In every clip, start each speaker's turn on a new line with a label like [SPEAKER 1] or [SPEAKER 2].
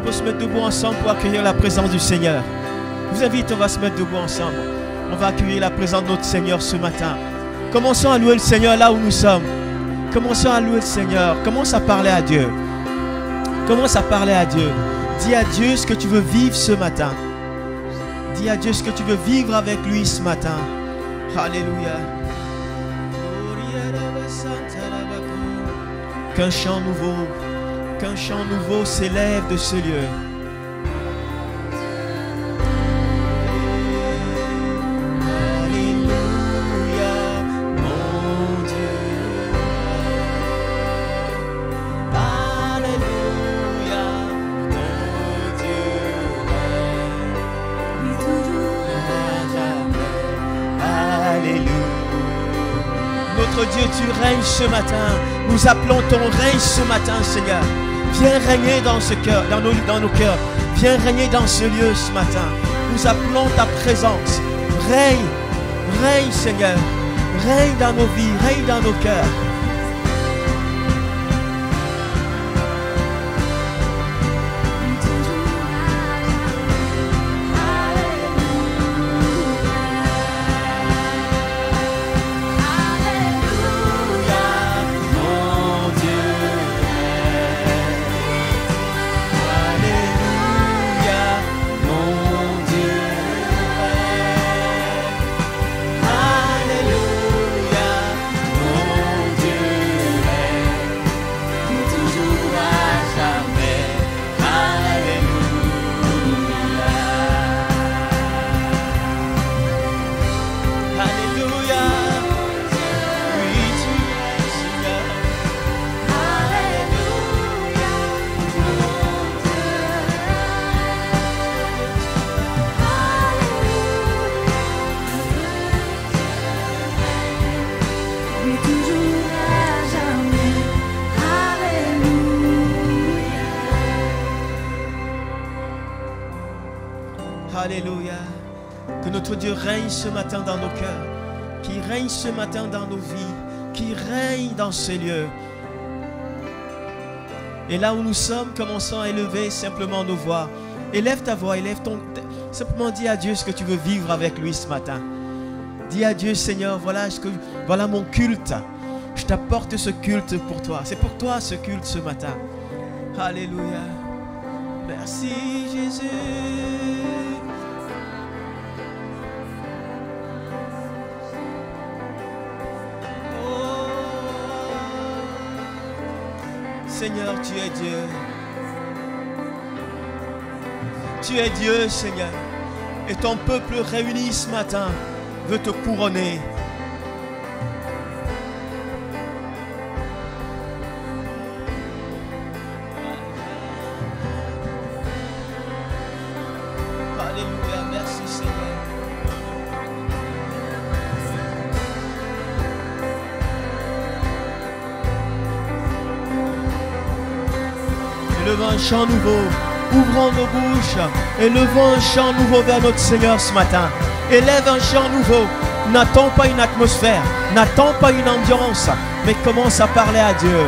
[SPEAKER 1] peut se mettre debout ensemble pour accueillir la présence du Seigneur. Je vous invite, on va se mettre debout ensemble. On va accueillir la présence de notre Seigneur ce matin. Commençons à louer le Seigneur là où nous sommes. Commençons à louer le Seigneur. Commence à parler à Dieu. Commence à parler à Dieu. Dis à Dieu ce que tu veux vivre ce matin. Dis à Dieu ce que tu veux vivre avec lui ce matin. Alléluia. Qu'un chant nouveau s'élève de ce lieu. Dieu, tu règnes ce matin. Nous appelons ton règne ce matin, Seigneur. Viens régner dans ce cœur, dans nos cœurs. Viens régner dans ce lieu ce matin. Nous appelons ta présence. Règne, règne, Seigneur. Règne dans nos vies, règne dans nos cœurs. Alléluia. Que notre Dieu règne ce matin dans nos cœurs, qu'il règne ce matin dans nos vies, qu'il règne dans ces lieux. Et là où nous sommes, commençons à élever simplement nos voix. Élève ta voix, élève ton... Simplement dis à Dieu ce que tu veux vivre avec lui ce matin. Dis à Dieu, Seigneur, voilà mon culte. Je t'apporte ce culte pour toi. C'est pour toi ce culte ce matin. Alléluia. Merci Jésus. Seigneur, tu es Dieu. Tu es Dieu, Seigneur. Et ton peuple réuni ce matin veut te couronner. Alléluia, merci Seigneur. Élevons un chant nouveau, ouvrons nos bouches, élevons un chant nouveau vers notre Seigneur ce matin. Élève un chant nouveau, n'attends pas une atmosphère, n'attends pas une ambiance, mais commence à parler à Dieu,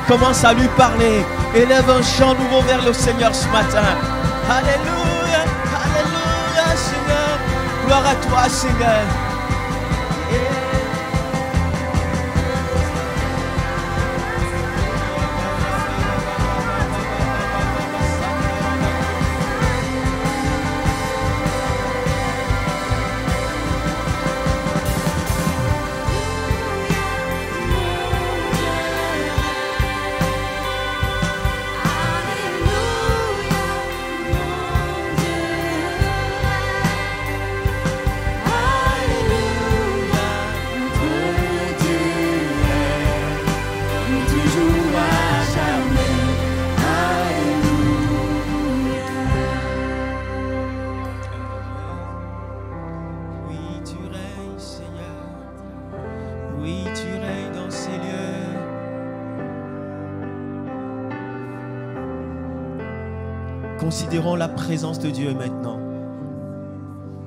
[SPEAKER 1] commence à lui parler. Élève un chant nouveau vers le Seigneur ce matin. Alléluia, alléluia Seigneur, gloire à toi Seigneur. Considérons la présence de Dieu maintenant.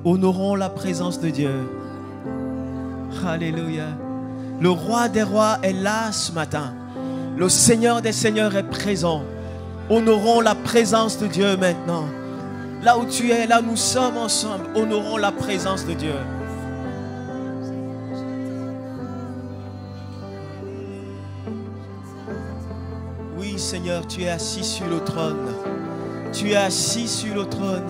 [SPEAKER 1] Honorons la présence de Dieu. Alléluia. Le roi des rois est là ce matin. Le Seigneur des seigneurs est présent. Honorons la présence de Dieu maintenant. Là où tu es, là où nous sommes ensemble, honorons la présence de Dieu. Oui, Seigneur, tu es assis sur le trône. Tu es assis sur le trône.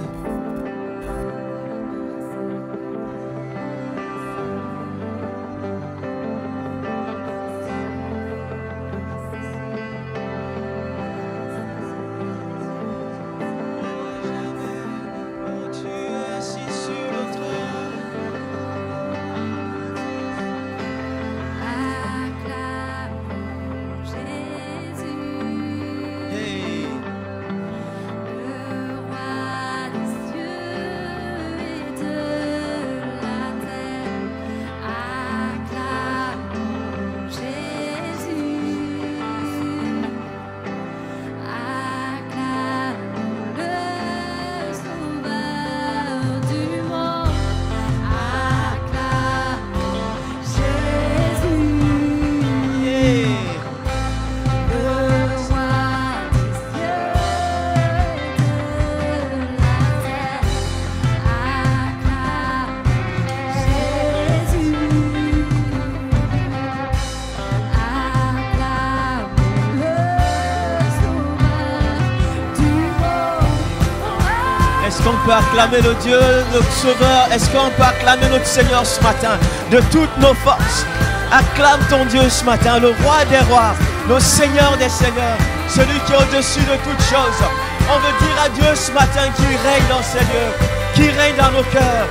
[SPEAKER 1] Est-ce qu'on peut acclamer le Dieu, notre Sauveur? Est-ce qu'on peut acclamer notre Seigneur ce matin de toutes nos forces? Acclame ton Dieu ce matin, le Roi des rois, le Seigneur des seigneurs, celui qui est au-dessus de toutes choses. On veut dire à Dieu ce matin qu'il règne dans ces lieux, qu'il règne dans nos cœurs.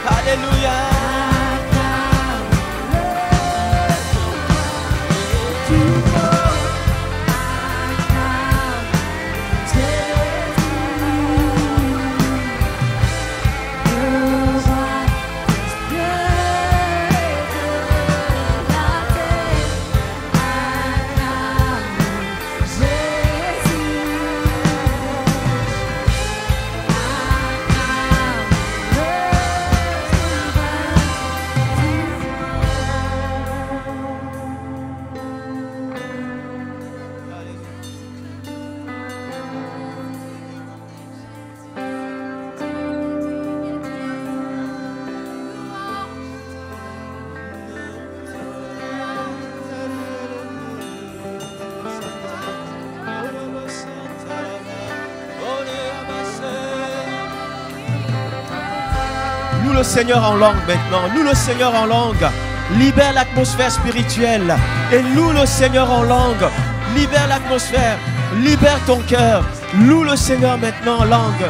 [SPEAKER 1] Alléluia. Loue le Seigneur en langue maintenant. Loue le Seigneur en langue. Libère l'atmosphère spirituelle. Et loue le Seigneur en langue. Libère l'atmosphère. Libère ton cœur. Loue le Seigneur maintenant en langue.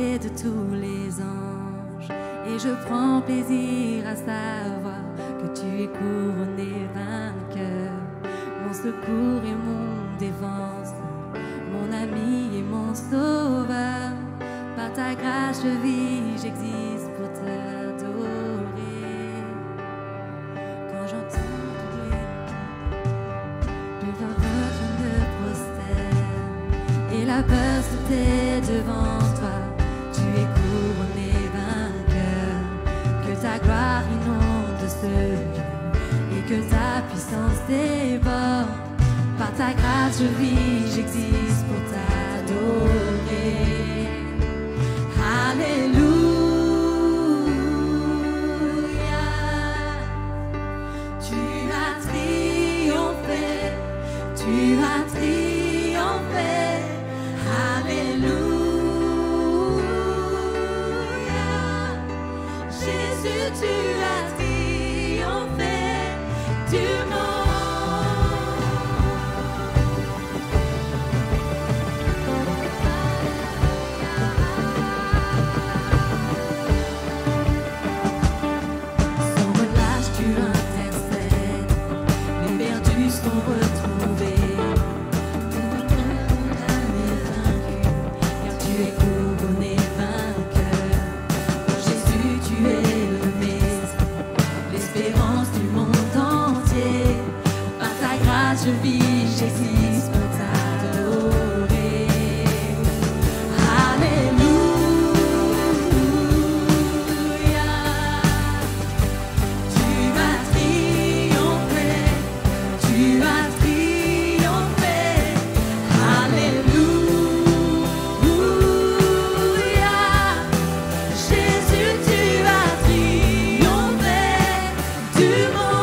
[SPEAKER 2] parler de tous les anges. Et je prends plaisir à savoir que tu es couronné vainqueur, mon secours et mon défense, mon ami et mon sauveur. Par ta grâce je vis, j'existe pour t'adorer. Quand j'entends ton bruit, devant toi je me prosterne, et la peur se tait devant toi. Tu es couronné vainqueur, que ta gloire inonde ce lieu, et que ta puissance déborde. Par ta grâce je vis, j'existe pour t'adorer. Alléluia, tu as triomphé, tu as triomphé. Alléluia, Jésus, tu as triomphé du monde. Je vis, j'existe pour t'adorer. Alléluia, tu as triomphé, tu as triomphé. Alléluia, Jésus, tu as triomphé du monde.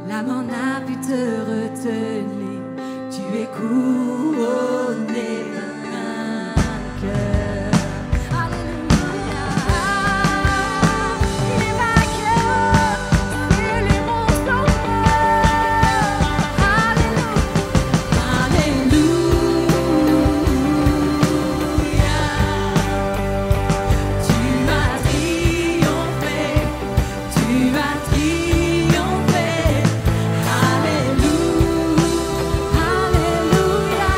[SPEAKER 2] La mort n'a pu te retenir, tu es couronné vainqueur. Alléluia, il est vainqueur, et les monstres sont morts. Alléluia, Alléluia, tu as triomphé, tu as triomphé. Alléluia, Alléluia.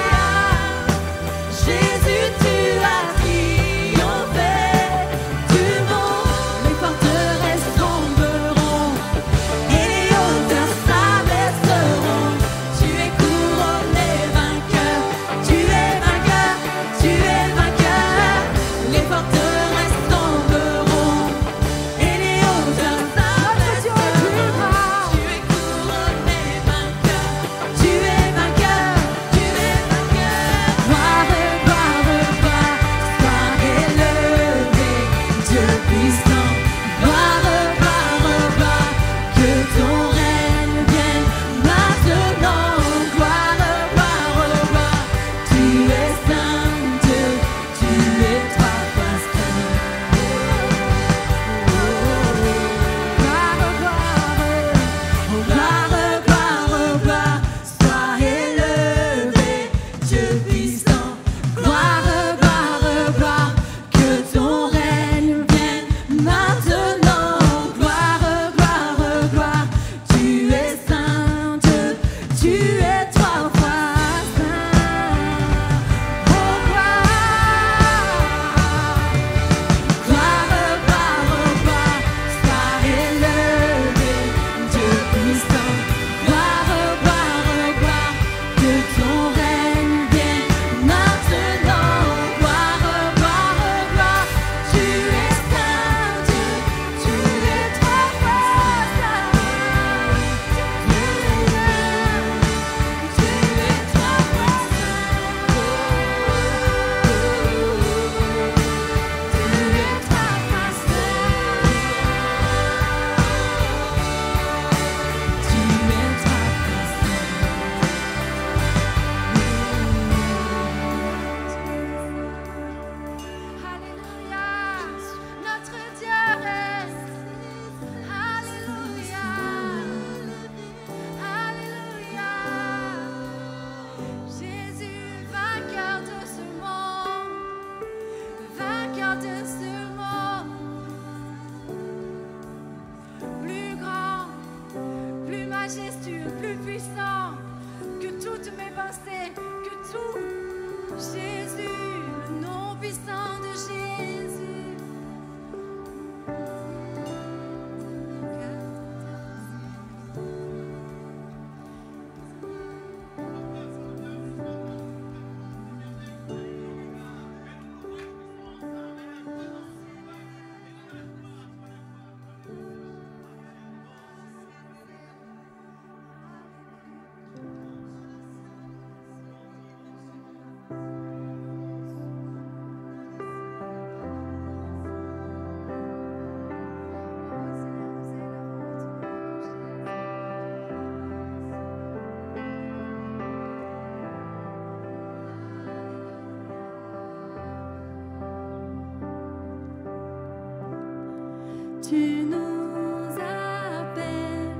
[SPEAKER 2] Tu nous appelles,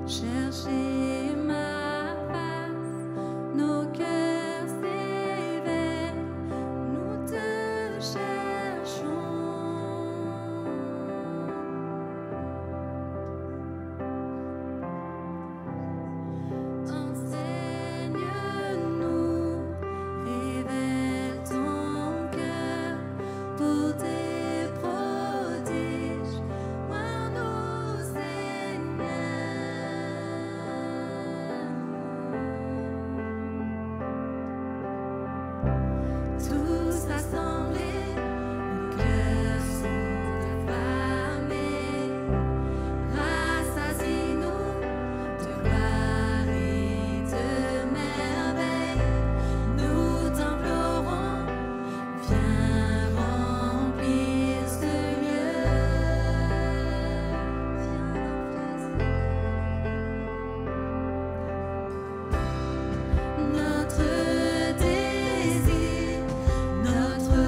[SPEAKER 2] chercher ma face, nos cœurs s'éveillent, nous te cherchons. Enseigne-nous, révèle ton cœur pour tes prodiges. Tous assemblés, nos cœurs sont affamés. Rassasie-nous de gloire et de merveille. Nous t'implorons, viens remplir ce lieu. Notre désir, notre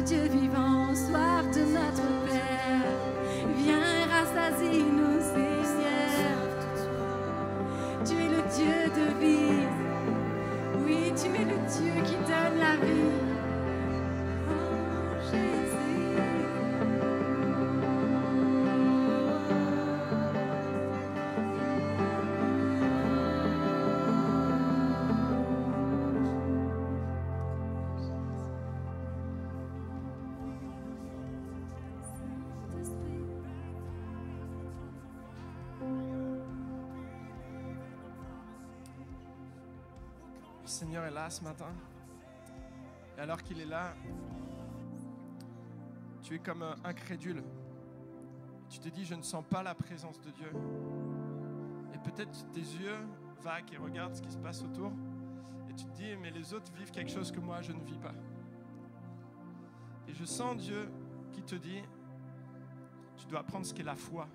[SPEAKER 2] Dieu vivant, soif de notre Père. Viens, rassasie-nous, Seigneur. Tu es le Dieu de vie. Oui, tu es le Dieu qui donne la vie. Oh, Jésus.
[SPEAKER 3] Le Seigneur est là ce matin. Et alors qu'il est là, tu es comme un incrédule. Tu te dis, je ne sens pas la présence de Dieu. Et peut-être tes yeux vaguent et regardent ce qui se passe autour. Et tu te dis, mais les autres vivent quelque chose que moi, je ne vis pas. Et je sens Dieu qui te dit, tu dois apprendre ce qu'est la foi.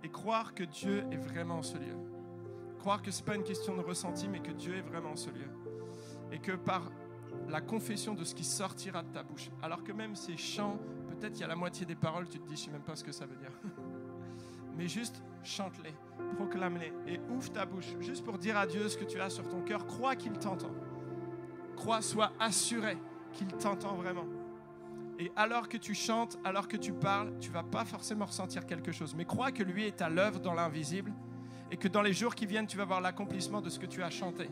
[SPEAKER 3] Et croire que Dieu est vraiment en ce lieu. Croire que ce n'est pas une question de ressenti, mais que Dieu est vraiment en ce lieu. Et que par la confession de ce qui sortira de ta bouche, alors que même ces chants, peut-être il y a la moitié des paroles, tu te dis, je ne sais même pas ce que ça veut dire. Mais juste chante-les, proclame-les et ouvre ta bouche, juste pour dire à Dieu ce que tu as sur ton cœur. Crois qu'il t'entend. Crois, sois assuré qu'il t'entend vraiment. Et alors que tu chantes, alors que tu parles, tu ne vas pas forcément ressentir quelque chose. Mais crois que lui est à l'œuvre dans l'invisible. Et que dans les jours qui viennent, tu vas voir l'accomplissement de ce que tu as chanté,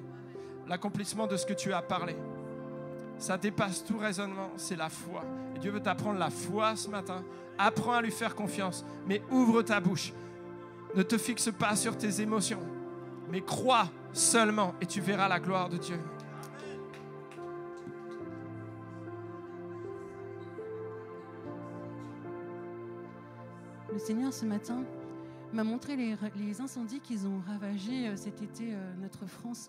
[SPEAKER 3] l'accomplissement de ce que tu as parlé. Ça dépasse tout raisonnement, c'est la foi. Et Dieu veut t'apprendre la foi ce matin. Apprends à lui faire confiance, mais ouvre ta bouche. Ne te fixe pas sur tes émotions, mais crois seulement et tu verras la gloire de Dieu.
[SPEAKER 4] Le Seigneur, ce matin, m'a montré les incendies qu'ils ont ravagé cet été notre France.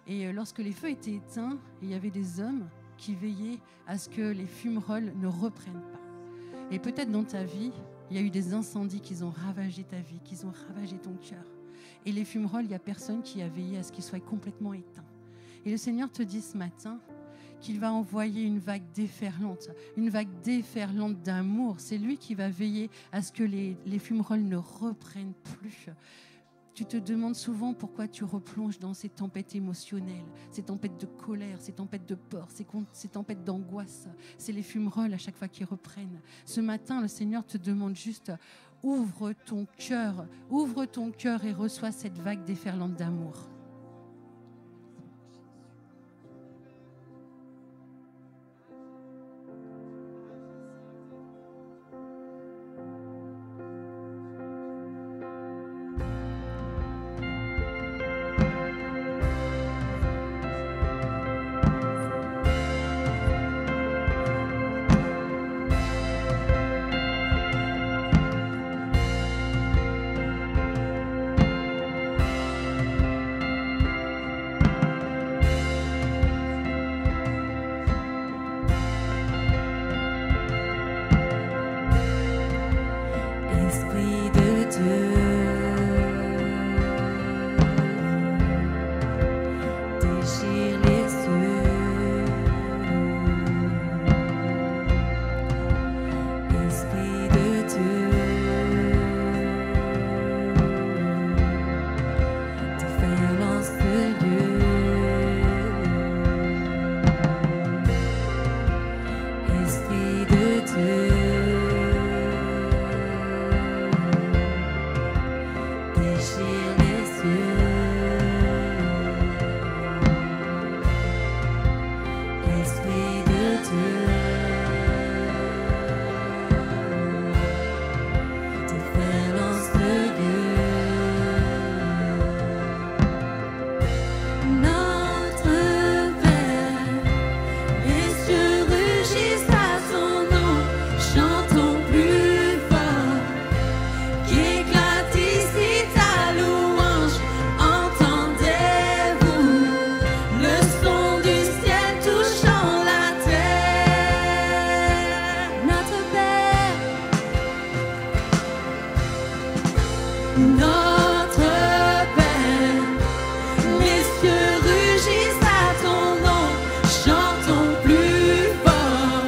[SPEAKER 4] Et lorsque les feux étaient éteints, il y avait des hommes qui veillaient à ce que les fumerolles ne reprennent pas. Et peut-être dans ta vie, il y a eu des incendies qui ont ravagé ta vie, qui ont ravagé ton cœur. Et les fumerolles, il n'y a personne qui a veillé à ce qu'ils soient complètement éteints. Et le Seigneur te dit ce matin qu'il va envoyer une vague déferlante d'amour. C'est lui qui va veiller à ce que les fumerolles ne reprennent plus. Tu te demandes souvent pourquoi tu replonges dans ces tempêtes émotionnelles, ces tempêtes de colère, ces tempêtes de peur, ces tempêtes d'angoisse. C'est les fumerolles à chaque fois qui reprennent. Ce matin, le Seigneur te demande juste, ouvre ton cœur et reçois cette vague déferlante d'amour.
[SPEAKER 2] Les cieux rugissent à ton nom, chantons plus fort.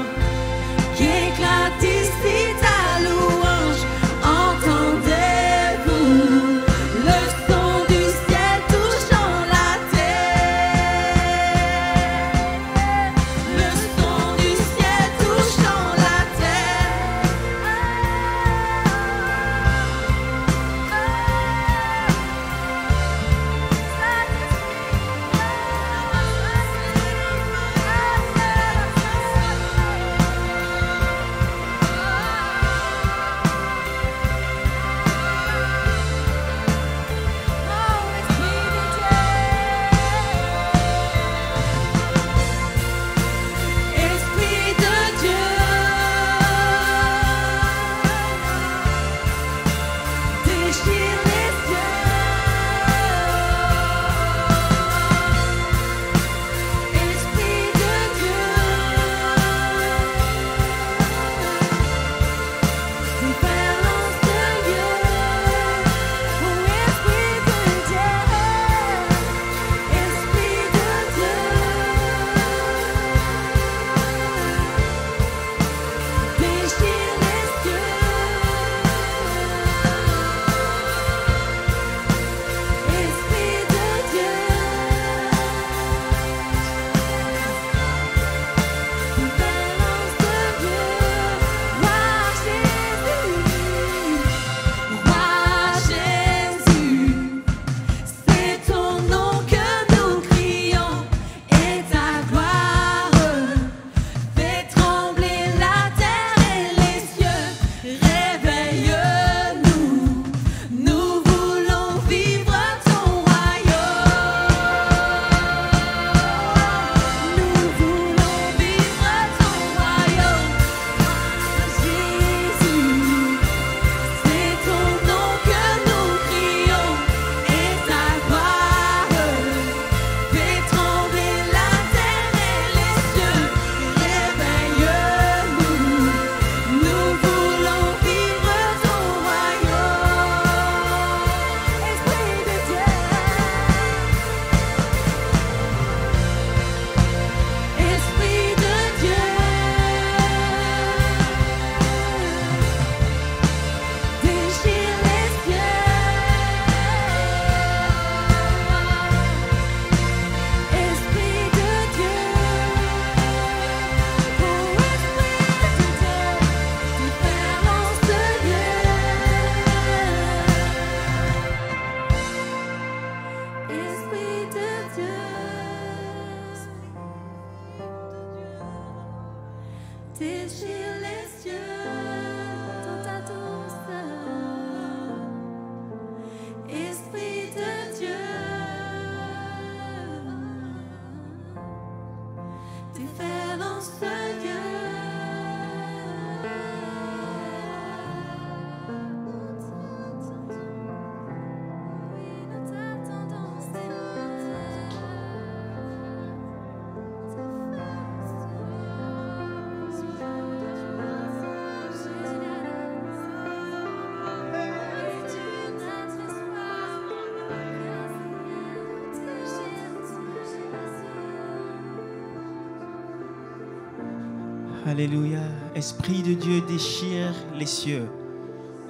[SPEAKER 1] Alléluia. Esprit de Dieu déchire les cieux.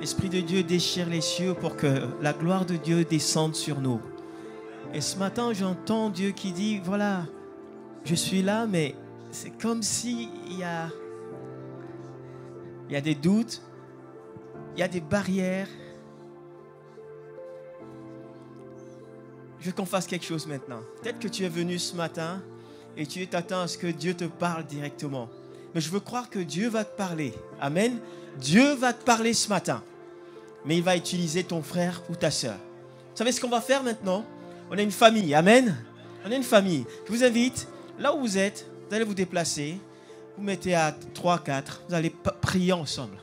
[SPEAKER 1] L'Esprit de Dieu déchire les cieux pour que la gloire de Dieu descende sur nous. Et ce matin, j'entends Dieu qui dit, voilà, je suis là, mais c'est comme s'il y a des doutes, il y a des barrières. Je veux qu'on fasse quelque chose maintenant. Peut-être que tu es venu ce matin et tu t'attends à ce que Dieu te parle directement. Mais je veux croire que Dieu va te parler. Amen. Dieu va te parler ce matin. Mais il va utiliser ton frère ou ta soeur. Vous savez ce qu'on va faire maintenant? On est une famille. Amen. On est une famille. Je vous invite, là où vous êtes, vous allez vous déplacer. Vous mettez à 3, 4. Vous allez prier ensemble.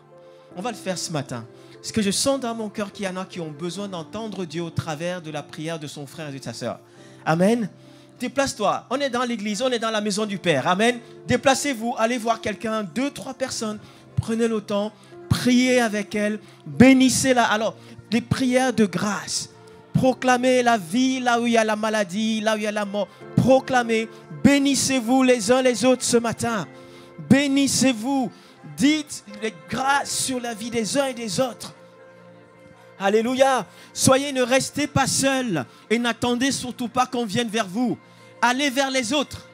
[SPEAKER 1] On va le faire ce matin. Parce que je sens dans mon cœur qu'il y en a qui ont besoin d'entendre Dieu au travers de la prière de son frère et de sa soeur. Amen. Déplace-toi. On est dans l'église, on est dans la maison du Père. Amen. Déplacez-vous, allez voir quelqu'un, 2, 3 personnes. Prenez le temps, priez avec elle, bénissez-la. Alors, des prières de grâce. Proclamez la vie là où il y a la maladie, là où il y a la mort. Proclamez, bénissez-vous les uns les autres ce matin. Bénissez-vous. Dites les grâces sur la vie des uns et des autres. Alléluia. Soyez, ne restez pas seuls et n'attendez surtout pas qu'on vienne vers vous. Allez vers les autres.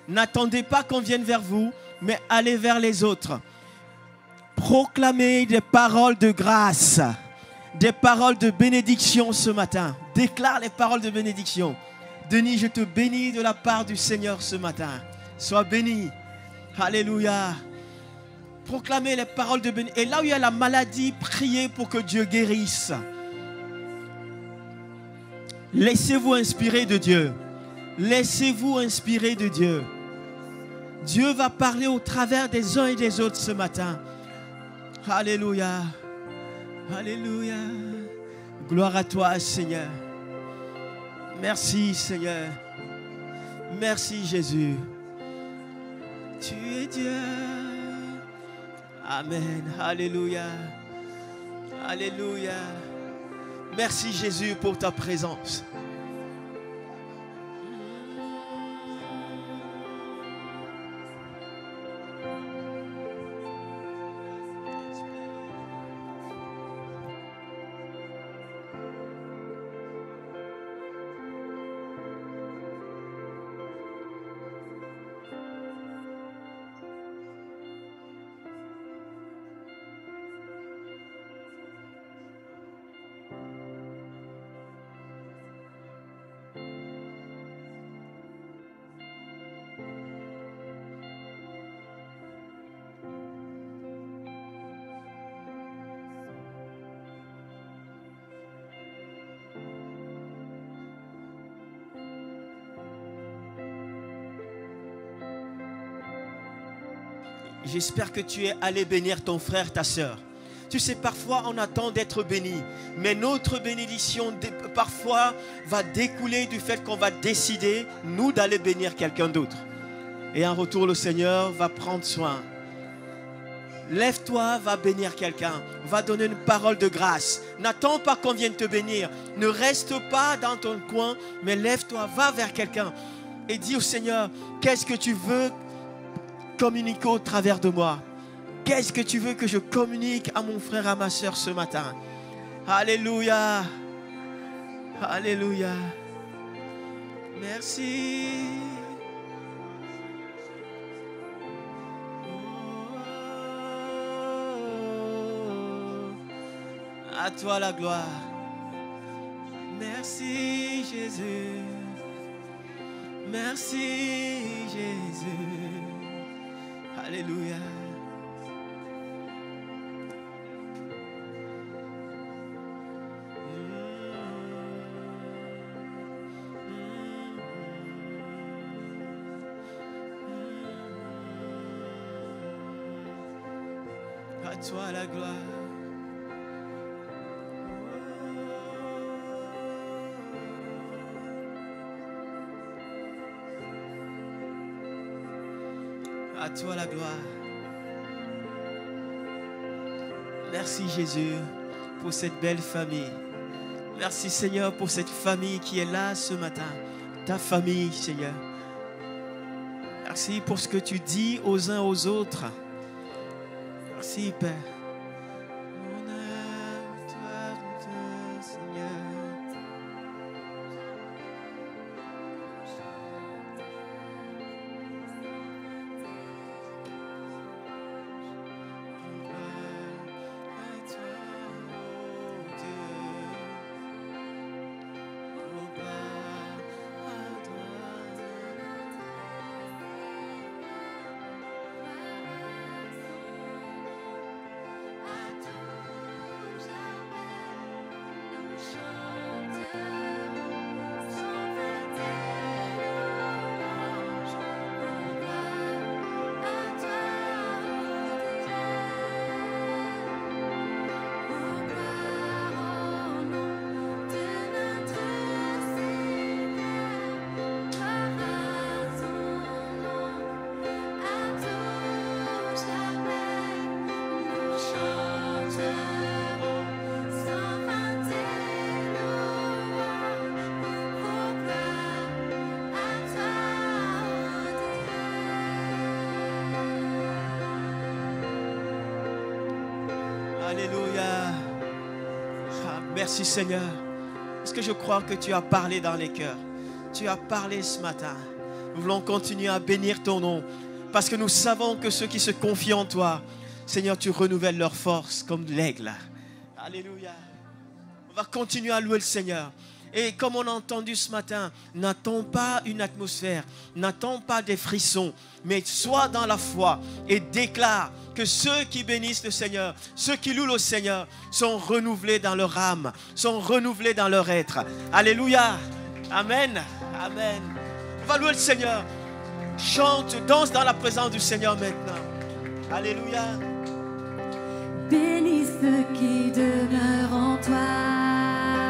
[SPEAKER 1] N'attendez pas qu'on vienne vers vous, mais allez vers les autres. Proclamez des paroles de grâce, des paroles de bénédiction ce matin. Déclare les paroles de bénédiction. Denis, je te bénis de la part du Seigneur ce matin. Sois béni. Alléluia. Proclamez les paroles de bénédiction. Et là où il y a la maladie, priez pour que Dieu guérisse. Laissez-vous inspirer de Dieu. Laissez-vous inspirer de Dieu. Dieu va parler au travers des uns et des autres ce matin. Alléluia. Alléluia. Gloire à toi, Seigneur. Merci, Seigneur. Merci, Jésus. Tu es Dieu. Amen. Alléluia. Alléluia. Merci, Jésus, pour ta présence. J'espère que tu es allé bénir ton frère, ta soeur. Tu sais, parfois on attend d'être béni, mais notre bénédiction parfois va découler du fait qu'on va décider, nous, d'aller bénir quelqu'un d'autre. Et en retour, le Seigneur va prendre soin. Lève-toi, va bénir quelqu'un, va donner une parole de grâce. N'attends pas qu'on vienne te bénir. Ne reste pas dans ton coin, mais lève-toi, va vers quelqu'un et dis au Seigneur, qu'est-ce que tu veux communiquer au travers de moi? Qu'est-ce que tu veux que je communique à mon frère, à ma soeur ce matin? Alléluia. Alléluia. Merci. À toi la gloire. Merci Jésus. Merci Jésus. Alléluia. À toi la gloire. À toi la gloire. Merci Jésus pour cette belle famille. Merci Seigneur pour cette famille qui est là ce matin. Ta famille Seigneur. Merci pour ce que tu dis aux uns aux autres. Merci Père. On aime toi, Seigneur. Alléluia. Merci Seigneur. Parce que je crois que tu as parlé dans les cœurs. Tu as parlé ce matin. Nous voulons continuer à bénir ton nom. Parce que nous savons que ceux qui se confient en toi, Seigneur, tu renouvelles leur force comme l'aigle. Alléluia. On va continuer à louer le Seigneur. Et comme on a entendu ce matin, n'attends pas une atmosphère, n'attends pas des frissons, mais sois dans la foi et déclare que ceux qui bénissent le Seigneur, ceux qui louent le Seigneur, sont renouvelés dans leur âme, sont renouvelés dans leur être. Alléluia. Amen. Amen. On va louer le Seigneur. Chante, danse dans la présence du Seigneur maintenant. Alléluia.
[SPEAKER 2] Bénis ceux qui demeurent en toi.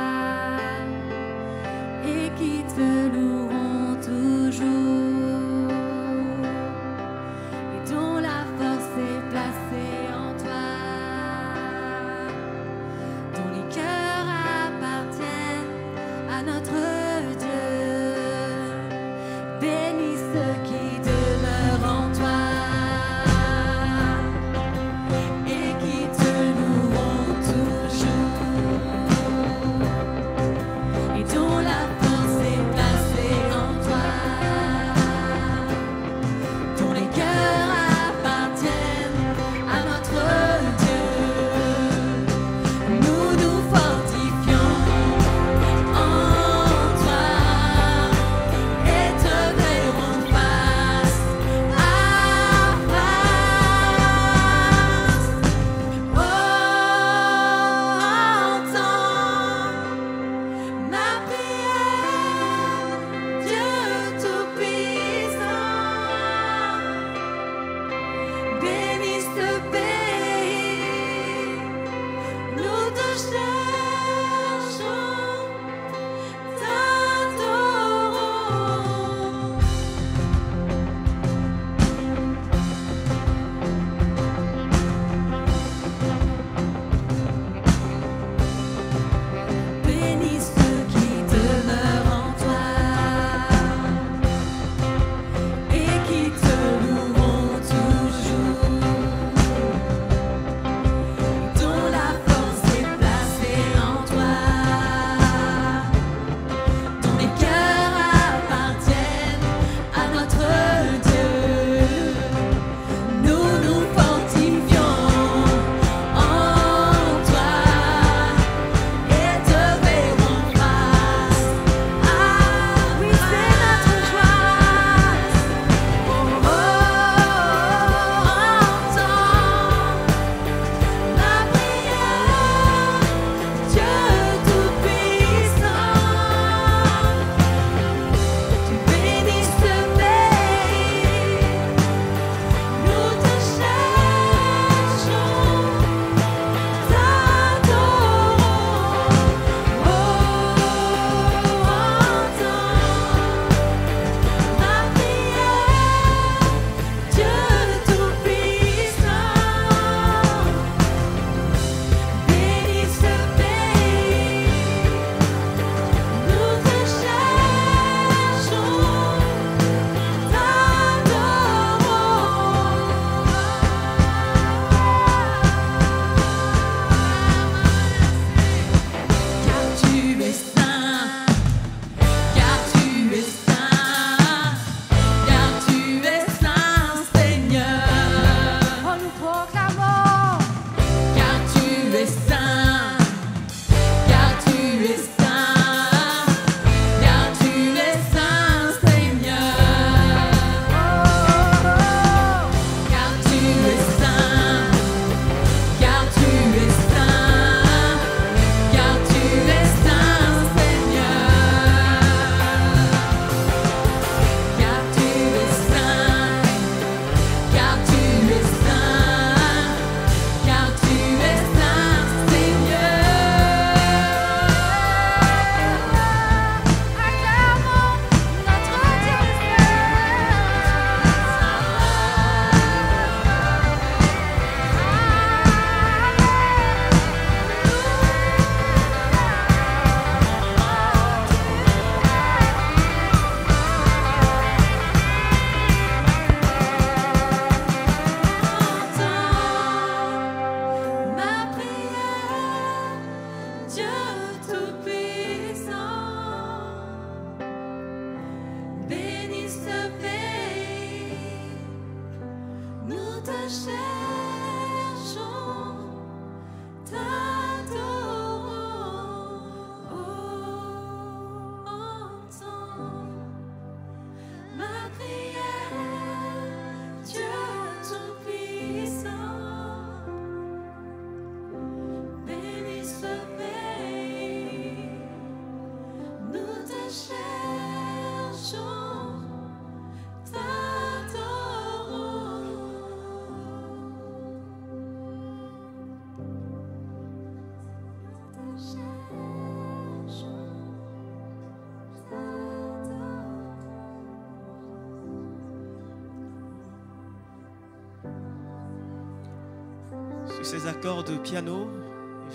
[SPEAKER 1] Tous ces accords de piano,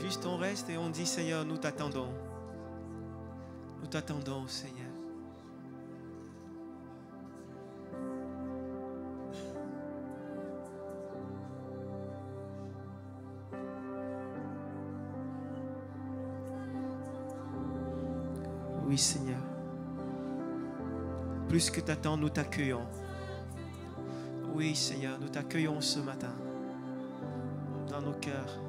[SPEAKER 1] juste on reste et on dit Seigneur, nous t'attendons. Nous t'attendons, Seigneur. Oui, Seigneur. Plus que t'attends, nous t'accueillons. Oui, Seigneur, nous t'accueillons ce matin dans nos cœurs.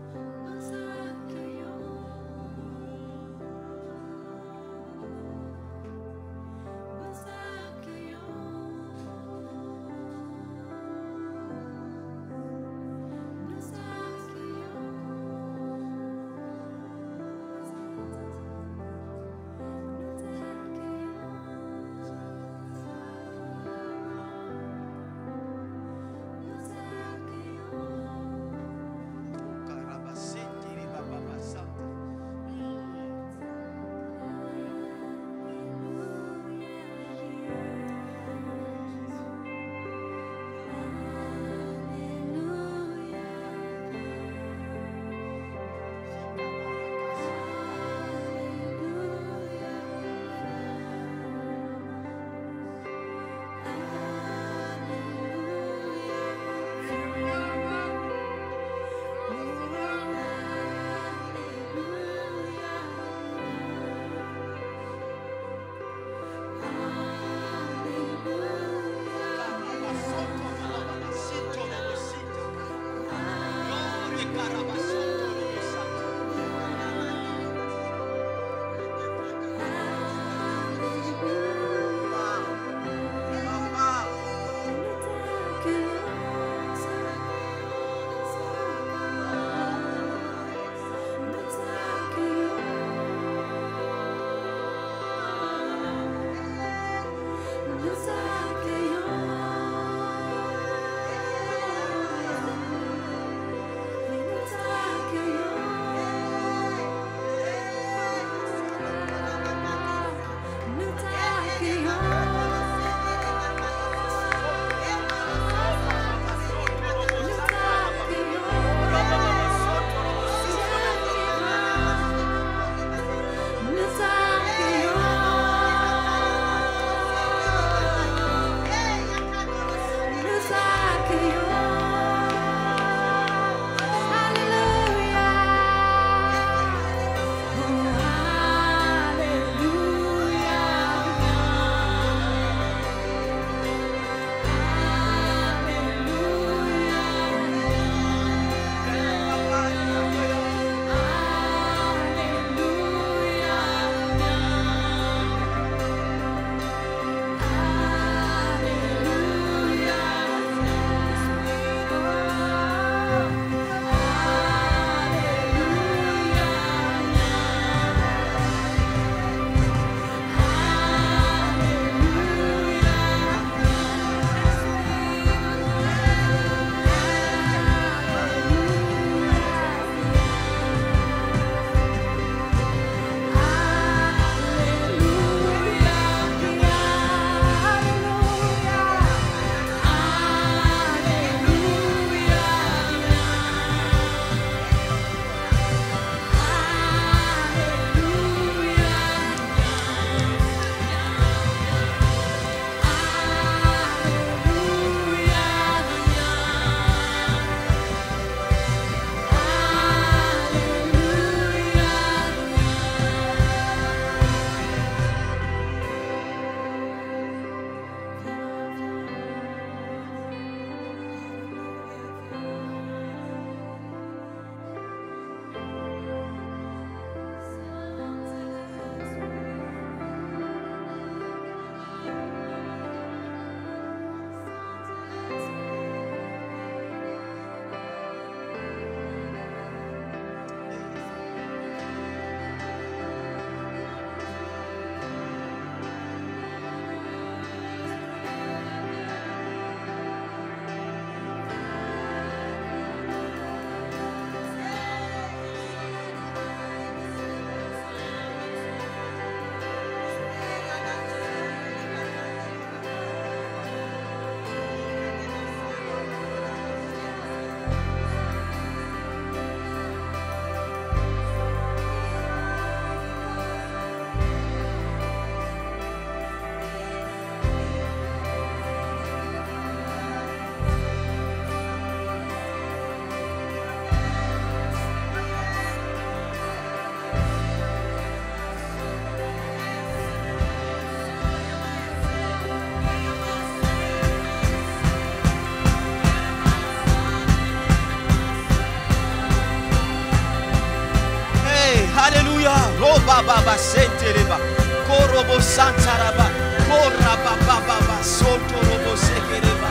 [SPEAKER 1] baba senteleba. Korobo santaraba. Koraba baba sotorobo sekereba.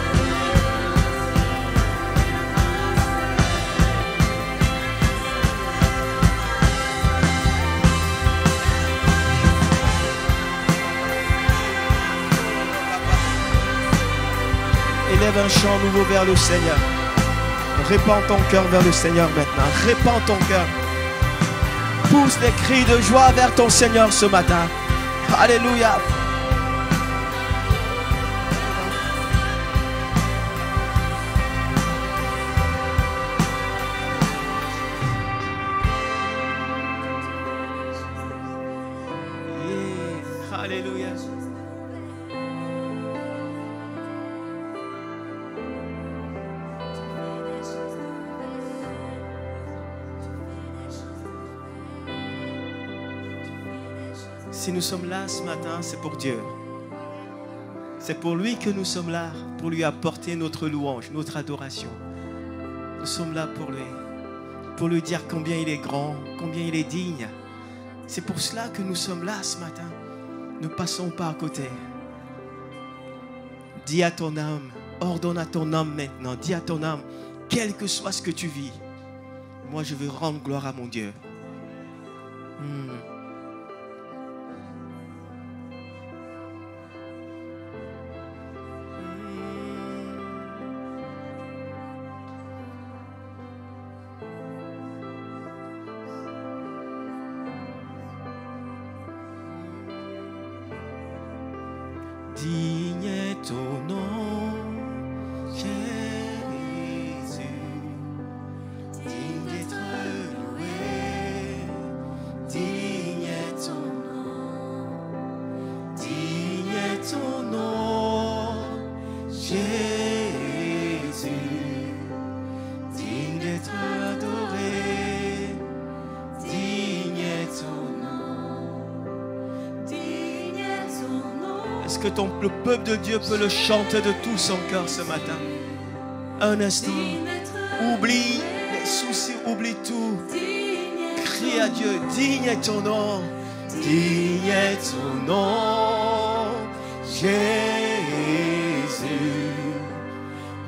[SPEAKER 1] Élève un chant nouveau vers le Seigneur. Répands ton cœur vers le Seigneur maintenant. Répands ton cœur. Pousse des cris de joie vers ton Seigneur ce matin. Alléluia. Yeah. Alléluia. Si nous sommes là ce matin, c'est pour Dieu. C'est pour lui que nous sommes là, pour lui apporter notre louange, notre adoration. Nous sommes là pour lui dire combien il est grand, combien il est digne. C'est pour cela que nous sommes là ce matin. Ne passons pas à côté. Dis à ton âme, ordonne à ton âme maintenant, dis à ton âme, quel que soit ce que tu vis, moi je veux rendre gloire à mon Dieu. Digne est ton nom, Jésus, digne d'être loué, digne est ton nom, digne est ton nom, Jésus, digne d'être adoré, digne est ton nom, digne est ton nom. Est-ce que le peuple de Dieu peut le chanter de tout son cœur ce matin? Un instant. Oublie les soucis, oublie tout. Crie à Dieu. Digne est ton nom. Digne est ton nom. Jésus.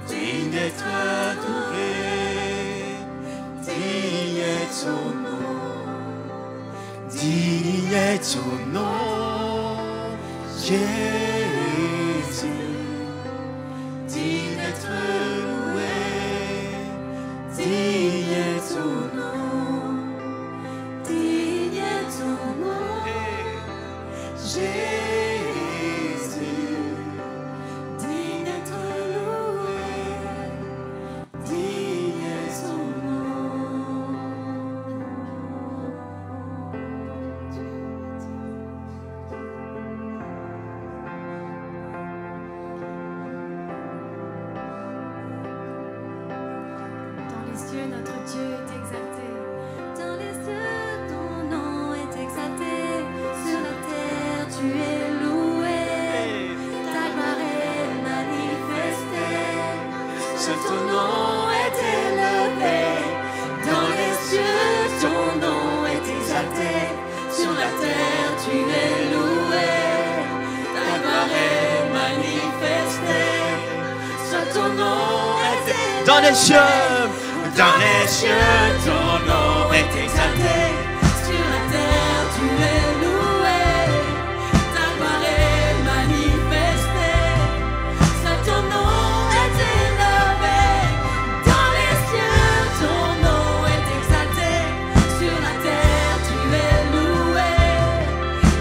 [SPEAKER 1] Digne d'être adoré. Digne est ton nom. Digne est ton nom. Jésus, digne d'être loué, digne est ton nom, digne est ton nom, Jésus, digne d'être loué, digne est ton nom.
[SPEAKER 2] Notre Dieu est exalté. Dans les cieux, ton nom est exalté. Sur la terre, tu es loué. Ta gloire est manifestée. Sur ton nom est élevé. Dans les cieux, ton nom est exalté. Sur la terre, tu es loué. Ta gloire est manifestée. Sur ton nom est élevé.
[SPEAKER 1] Dans les cieux.
[SPEAKER 2] Dans les cieux, ton nom est exalté. Sur la terre, tu es loué. Ta gloire est manifestée. Seul ton nom est élevé. Dans les cieux, ton nom est exalté. Sur la terre, tu es loué.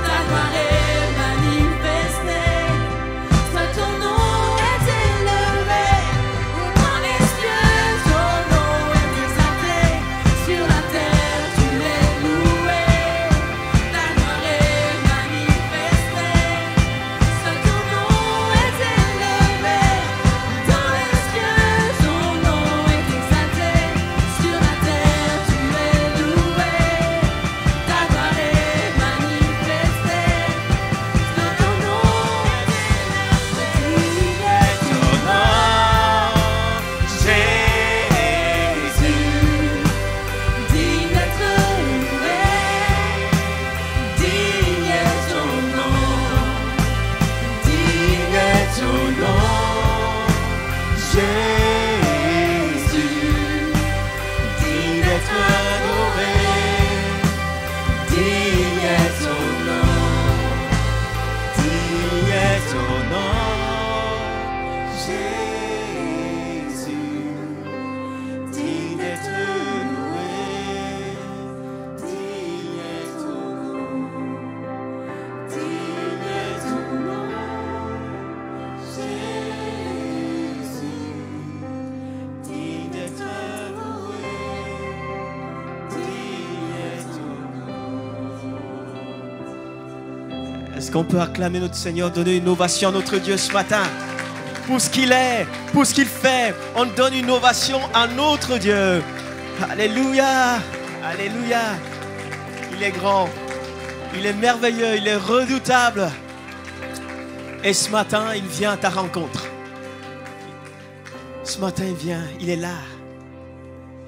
[SPEAKER 2] Ta gloire est manifestée. Seul ton nom est élevé. Dans les cieux, ton nom sur la terre, tu es
[SPEAKER 1] Est-ce qu'on peut acclamer notre Seigneur, donner une ovation à notre Dieu ce matin? Pour ce qu'il est, pour ce qu'il fait, on donne une ovation à notre Dieu. Alléluia, alléluia. Il est grand, il est merveilleux, il est redoutable. Et ce matin, il vient à ta rencontre. Ce matin, il vient, il est là.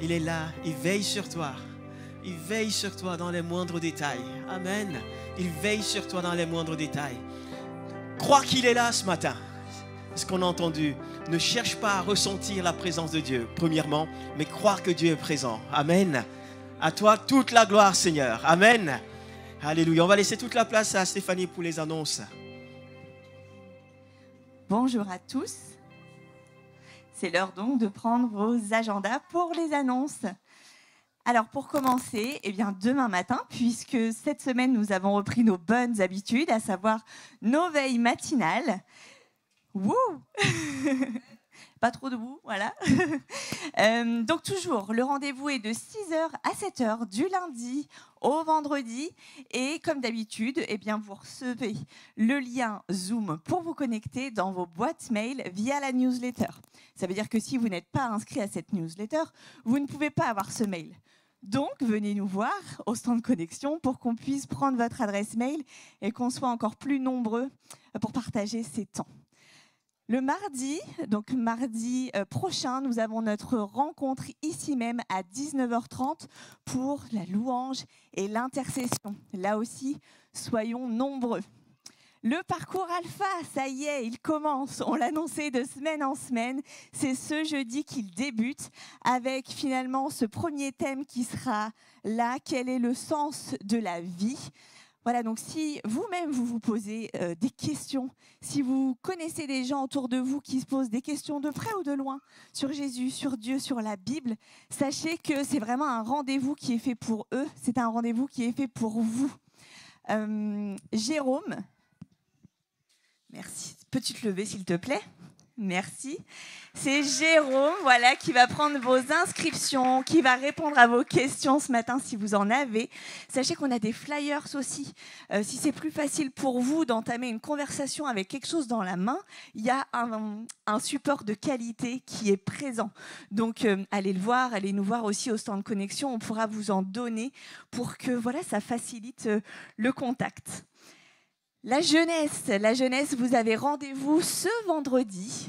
[SPEAKER 1] Il est là, il veille sur toi. Il veille sur toi dans les moindres détails. Amen. Il veille sur toi dans les moindres détails. Crois qu'il est là ce matin. Ce qu'on a entendu. Ne cherche pas à ressentir la présence de Dieu, premièrement, mais croire que Dieu est présent. Amen. À toi toute la gloire, Seigneur. Amen. Alléluia. On va laisser toute la place à Stéphanie pour les annonces.
[SPEAKER 5] Bonjour à tous. C'est l'heure donc de prendre vos agendas pour les annonces. Alors pour commencer, demain matin, puisque cette semaine nous avons repris nos bonnes habitudes, à savoir nos veilles matinales. Wouh. Pas trop debout, voilà. Donc toujours, le rendez-vous est de 6h à 7h du lundi au vendredi. Et comme d'habitude, vous recevez le lien Zoom pour vous connecter dans vos boîtes mail via la newsletter. Ça veut dire que si vous n'êtes pas inscrit à cette newsletter, vous ne pouvez pas avoir ce mail. Donc, venez nous voir au stand connexion pour qu'on puisse prendre votre adresse mail et qu'on soit encore plus nombreux pour partager ces temps. Le mardi, donc mardi prochain, nous avons notre rencontre ici même à 19h30 pour la louange et l'intercession. Là aussi, soyons nombreux. Le parcours alpha, ça y est, il commence. On l'annonçait de semaine en semaine. C'est ce jeudi qu'il débute avec finalement ce premier thème qui sera là. Quel est le sens de la vie ? Voilà, donc si vous-même vous vous posez des questions, si vous connaissez des gens autour de vous qui se posent des questions de près ou de loin sur Jésus, sur Dieu, sur la Bible, sachez que c'est vraiment un rendez-vous qui est fait pour eux. C'est un rendez-vous qui est fait pour vous. Jérôme. Merci. Peux-tu te lever, s'il te plaît ? Merci. C'est Jérôme, voilà, qui va prendre vos inscriptions, qui va répondre à vos questions ce matin si vous en avez. Sachez qu'on a des flyers aussi. Si c'est plus facile pour vous d'entamer une conversation avec quelque chose dans la main, il y a un support de qualité qui est présent. Donc, allez le voir, allez nous voir aussi au stand connexion. On pourra vous en donner pour que voilà, ça facilite le contact. La jeunesse, vous avez rendez-vous ce vendredi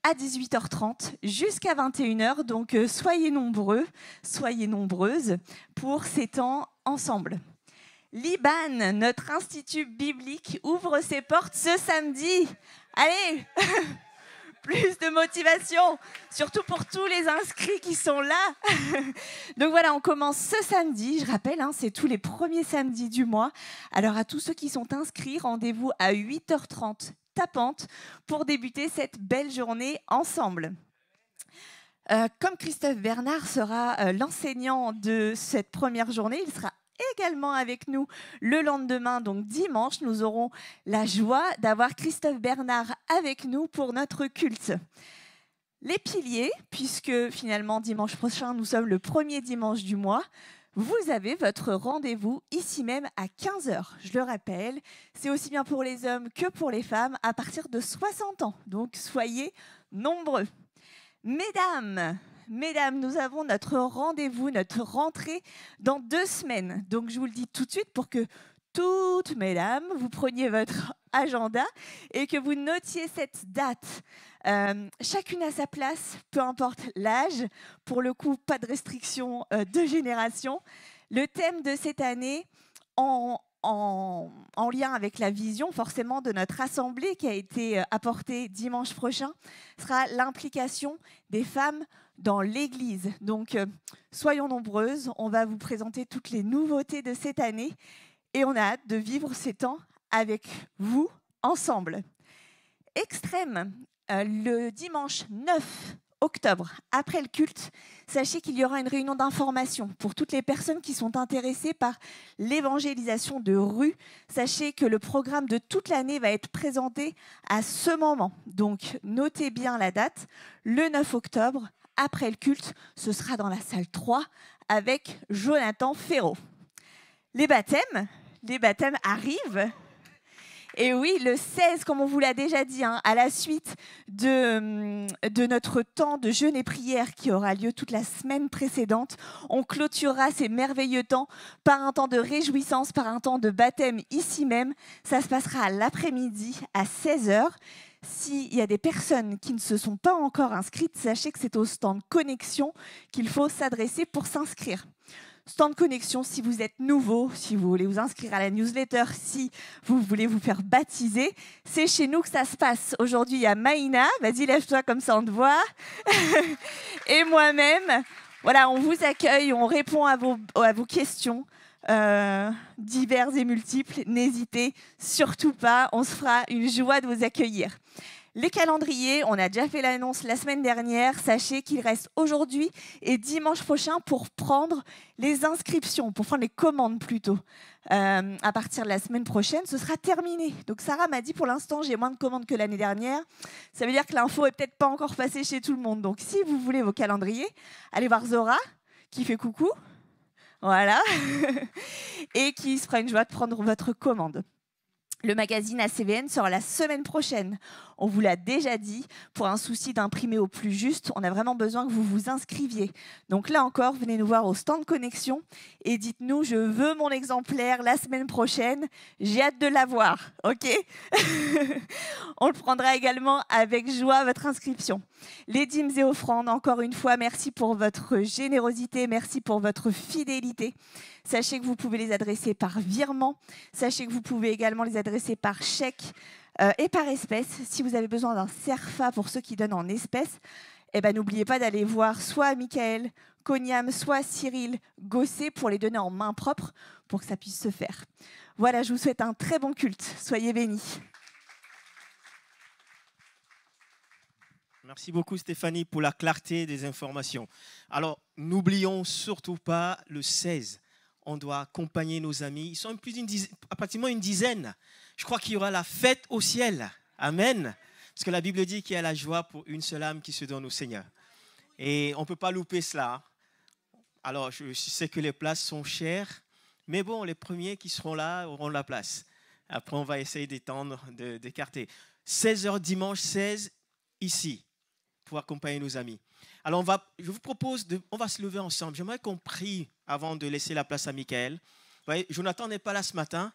[SPEAKER 5] à 18h30 jusqu'à 21h. Donc, soyez nombreux, soyez nombreuses pour ces temps ensemble. L'IBAN, notre institut biblique, ouvre ses portes ce samedi. Allez, plus de motivation, surtout pour tous les inscrits qui sont là. Donc voilà, on commence ce samedi. Je rappelle, c'est tous les premiers samedis du mois. Alors à tous ceux qui sont inscrits, rendez-vous à 8h30 tapante pour débuter cette belle journée ensemble. Comme Christophe Bernard sera l'enseignant de cette première journée, il sera également avec nous le lendemain, donc dimanche. Nous aurons la joie d'avoir Christophe Bernard avec nous pour notre culte. Les piliers, puisque finalement dimanche prochain, nous sommes le premier dimanche du mois, vous avez votre rendez-vous ici même à 15h. Je le rappelle, c'est aussi bien pour les hommes que pour les femmes à partir de 60 ans. Donc soyez nombreux. Mesdames, nous avons notre rendez-vous, notre rentrée dans 2 semaines. Donc, je vous le dis tout de suite pour que toutes mesdames, vous preniez votre agenda et que vous notiez cette date. Chacune à sa place, peu importe l'âge. Pour le coup, pas de restriction de génération. Le thème de cette année, en lien avec la vision forcément de notre assemblée qui a été apportée dimanche prochain, sera l'implication des femmes dans l'Église. Donc, soyons nombreuses. On va vous présenter toutes les nouveautés de cette année et on a hâte de vivre ces temps avec vous ensemble. Extrême, le dimanche 9 octobre, après le culte, sachez qu'il y aura une réunion d'information pour toutes les personnes qui sont intéressées par l'évangélisation de rue. Sachez que le programme de toute l'année va être présenté à ce moment. Donc, notez bien la date, le 9 octobre, après le culte, ce sera dans la salle 3 avec Jonathan Ferraud. Les baptêmes arrivent. Et oui, le 16, comme on vous l'a déjà dit, à la suite de notre temps de jeûne et prière qui aura lieu toute la semaine précédente, on clôturera ces merveilleux temps par un temps de réjouissance, par un temps de baptême ici même. Ça se passera à l'après-midi à 16h. S'il y a des personnes qui ne se sont pas encore inscrites, sachez que c'est au stand Connexion qu'il faut s'adresser pour s'inscrire. Stand Connexion, si vous êtes nouveau, si vous voulez vous inscrire à la newsletter, si vous voulez vous faire baptiser, c'est chez nous que ça se passe. Aujourd'hui, il y a Maïna, vas-y, lève-toi comme ça on te voit, et moi-même. Voilà, on vous accueille, on répond à vos questions diverses et multiples. N'hésitez surtout pas, on se fera une joie de vous accueillir. Les calendriers, on a déjà fait l'annonce la semaine dernière. Sachez qu'il reste aujourd'hui et dimanche prochain pour prendre les inscriptions, pour prendre les commandes plutôt. À partir de la semaine prochaine, ce sera terminé. Donc Sarah m'a dit pour l'instant, j'ai moins de commandes que l'année dernière. Ça veut dire que l'info est peut-être pas encore passée chez tout le monde. Donc si vous voulez vos calendriers, allez voir Zora qui fait coucou. Voilà. Et qui se fera une joie de prendre votre commande. Le magazine ACVN sort la semaine prochaine. On vous l'a déjà dit, pour un souci d'imprimer au plus juste, on a vraiment besoin que vous vous inscriviez. Donc là encore, venez nous voir au stand Connexion et dites-nous, je veux mon exemplaire la semaine prochaine, j'ai hâte de l'avoir, ok? On le prendra également avec joie, votre inscription. Les dîmes et offrandes, encore une fois, merci pour votre générosité, merci pour votre fidélité. Sachez que vous pouvez les adresser par virement, sachez que vous pouvez également les adresser par chèque et par espèce. Si vous avez besoin d'un CERFA pour ceux qui donnent en espèces, n'oubliez pas d'aller voir soit Michael Cognam, soit Cyril Gosset pour les donner en main propre pour que ça puisse se faire. Voilà, je vous souhaite un très bon culte. Soyez bénis.
[SPEAKER 1] Merci beaucoup Stéphanie pour la clarté des informations. Alors, n'oublions surtout pas le 16. On doit accompagner nos amis. Ils sont pratiquement une dizaine. Je crois qu'il y aura la fête au ciel. Amen. Parce que la Bible dit qu'il y a la joie pour une seule âme qui se donne au Seigneur. Et on ne peut pas louper cela. Alors, je sais que les places sont chères. Mais bon, les premiers qui seront là auront la place. Après, on va essayer d'écarter. 16h dimanche 16, ici, pour accompagner nos amis. Alors, je vous propose, on va se lever ensemble. J'aimerais qu'on prie avant de laisser la place à Michael. Vous voyez, Jonathan n'est pas là ce matin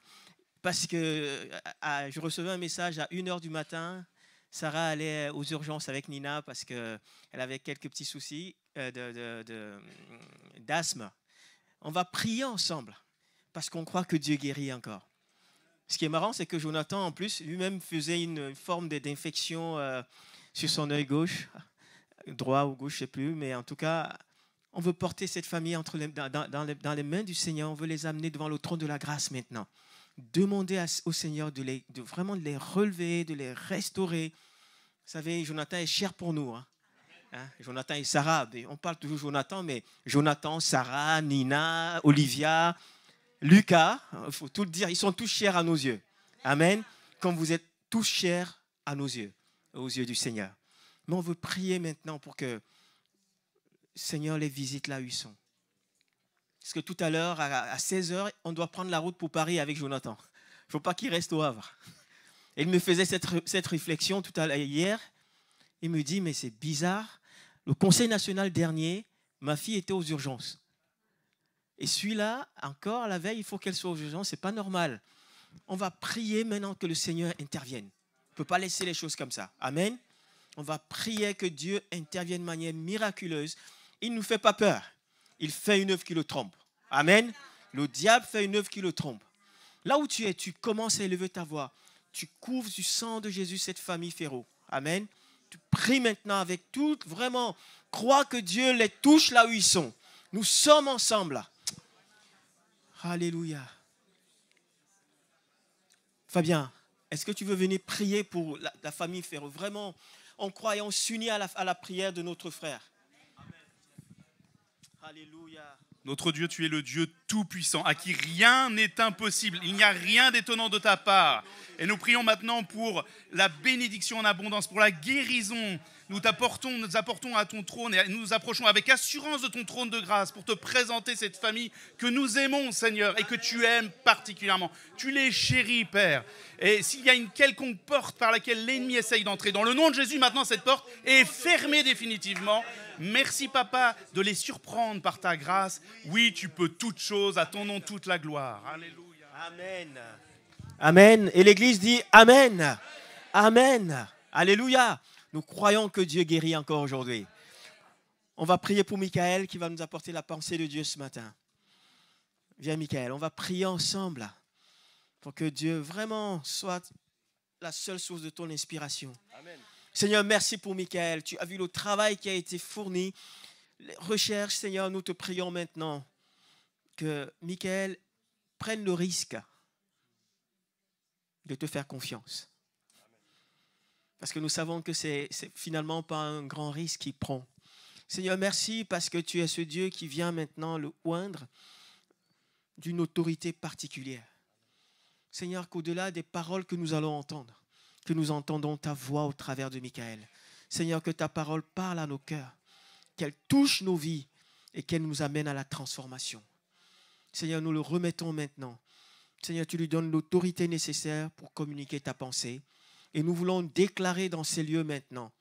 [SPEAKER 1] parce que je recevais un message à 1h du matin. Sarah allait aux urgences avec Nina parce qu'elle avait quelques petits soucis d'asthme. On va prier ensemble parce qu'on croit que Dieu guérit encore. Ce qui est marrant, c'est que Jonathan, en plus, lui-même faisait une forme d'infection sur son œil gauche. Droit ou gauche, je ne sais plus, mais en tout cas, on veut porter cette famille dans les mains du Seigneur. On veut les amener devant le trône de la grâce maintenant. Demander au Seigneur de vraiment les relever, de les restaurer. Vous savez, Jonathan est cher pour nous. Jonathan et Sarah, on parle toujours de Jonathan, mais Jonathan, Sarah, Nina, Olivia, Lucas, il faut tout le dire, ils sont tous chers à nos yeux. Amen. Comme vous êtes tous chers à nos yeux, aux yeux du Seigneur. Mais on veut prier maintenant pour que le Seigneur les visite là où ils sont. Parce que tout à l'heure, à 16h, on doit prendre la route pour Paris avec Jonathan. Il ne faut pas qu'il reste au Havre. Et il me faisait cette réflexion tout à l'heure, hier. Il me dit, mais c'est bizarre. Le Conseil national dernier, ma fille était aux urgences. Et celui-là, encore la veille, il faut qu'elle soit aux urgences. Ce n'est pas normal. On va prier maintenant que le Seigneur intervienne. On ne peut pas laisser les choses comme ça. Amen. On va prier que Dieu intervienne de manière miraculeuse. Il ne nous fait pas peur. Il fait une œuvre qui le trompe. Amen. Le diable fait une œuvre qui le trompe. Là où tu es, tu commences à élever ta voix. Tu couvres du sang de Jésus cette famille Ferro. Amen. Tu pries maintenant avec tout, vraiment, crois que Dieu les touche là où ils sont. Nous sommes ensemble là. Alléluia. Fabien, est-ce que tu veux venir prier pour la famille Ferro? Vraiment, on croit et on s'unit à la prière de notre frère. Amen. Alléluia.
[SPEAKER 6] Notre Dieu, tu es le Dieu tout-puissant, à qui rien n'est impossible. Il n'y a rien d'étonnant de ta part. Et nous prions maintenant pour la bénédiction en abondance, pour la guérison nous apportons à ton trône et nous nous approchons avec assurance de ton trône de grâce pour te présenter cette famille que nous aimons, Seigneur, et que tu aimes particulièrement. Tu les chéris, Père. Et s'il y a une quelconque porte par laquelle l'ennemi essaye d'entrer, dans le nom de Jésus, maintenant cette porte est fermée définitivement. Merci, Papa, de les surprendre par ta grâce. Oui, tu peux toutes choses, à ton nom toute la gloire. Alléluia.
[SPEAKER 1] Amen. Amen. Et l'Église dit Amen. Amen. Alléluia. Nous croyons que Dieu guérit encore aujourd'hui. On va prier pour Michael qui va nous apporter la pensée de Dieu ce matin. Viens, Michael, on va prier ensemble pour que Dieu vraiment soit la seule source de ton inspiration.
[SPEAKER 7] Amen.
[SPEAKER 1] Seigneur, merci pour Michael. Tu as vu le travail qui a été fourni. Les recherches, Seigneur, nous te prions maintenant que Michael prenne le risque de te faire confiance. Parce que nous savons que c'est finalement pas un grand risque qu'il prend. Seigneur, merci parce que tu es ce Dieu qui vient maintenant le oindre d'une autorité particulière. Seigneur, qu'au-delà des paroles que nous allons entendre, que nous entendons ta voix au travers de Michael. Seigneur, que ta parole parle à nos cœurs, qu'elle touche nos vies et qu'elle nous amène à la transformation. Seigneur, nous le remettons maintenant. Seigneur, tu lui donnes l'autorité nécessaire pour communiquer ta pensée. Et nous voulons déclarer dans ces lieux maintenant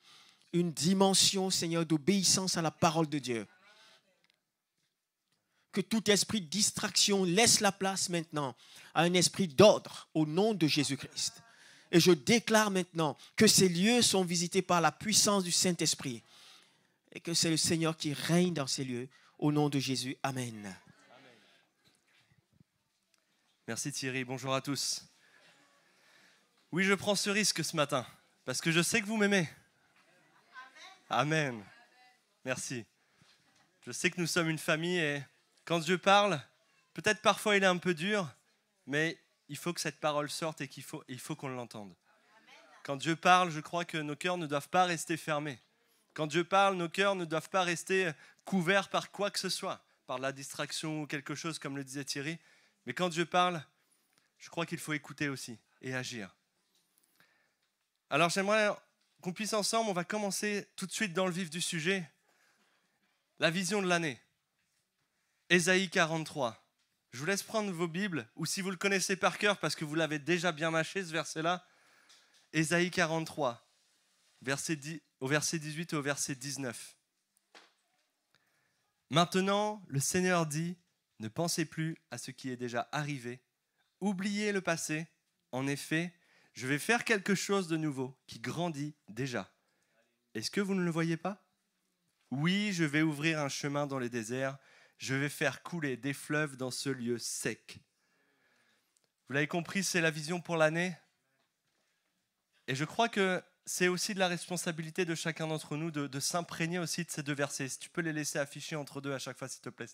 [SPEAKER 1] une dimension, Seigneur, d'obéissance à la parole de Dieu. Que tout esprit de distraction laisse la place maintenant à un esprit d'ordre au nom de Jésus-Christ. Et je déclare maintenant que ces lieux sont visités par la puissance du Saint-Esprit et que c'est le Seigneur qui règne dans ces lieux au nom de Jésus. Amen.
[SPEAKER 7] Merci Thierry, bonjour à tous. Oui, je prends ce risque ce matin, parce que je sais que vous m'aimez. Amen. Merci. Je sais que nous sommes une famille et quand Dieu parle, peut-être parfois il est un peu dur, mais il faut que cette parole sorte et il faut qu'on l'entende. Quand Dieu parle, je crois que nos cœurs ne doivent pas rester fermés. Quand Dieu parle, nos cœurs ne doivent pas rester couverts par quoi que ce soit, par la distraction ou quelque chose comme le disait Thierry. Mais quand Dieu parle, je crois qu'il faut écouter aussi et agir. Alors j'aimerais qu'on puisse ensemble, on va commencer tout de suite dans le vif du sujet, la vision de l'année. Ésaïe 43. Je vous laisse prendre vos Bibles, ou si vous le connaissez par cœur, parce que vous l'avez déjà bien mâché ce verset-là, Ésaïe 43, au verset 18 et au verset 19. Maintenant, le Seigneur dit, ne pensez plus à ce qui est déjà arrivé, oubliez le passé, en effet, je vais faire quelque chose de nouveau qui grandit déjà. Est-ce que vous ne le voyez pas? Oui, je vais ouvrir un chemin dans les déserts. Je vais faire couler des fleuves dans ce lieu sec. Vous l'avez compris, c'est la vision pour l'année. Et je crois que c'est aussi de la responsabilité de chacun d'entre nous de s'imprégner aussi de ces deux versets. Si tu peux les laisser afficher entre deux à chaque fois, s'il te plaît.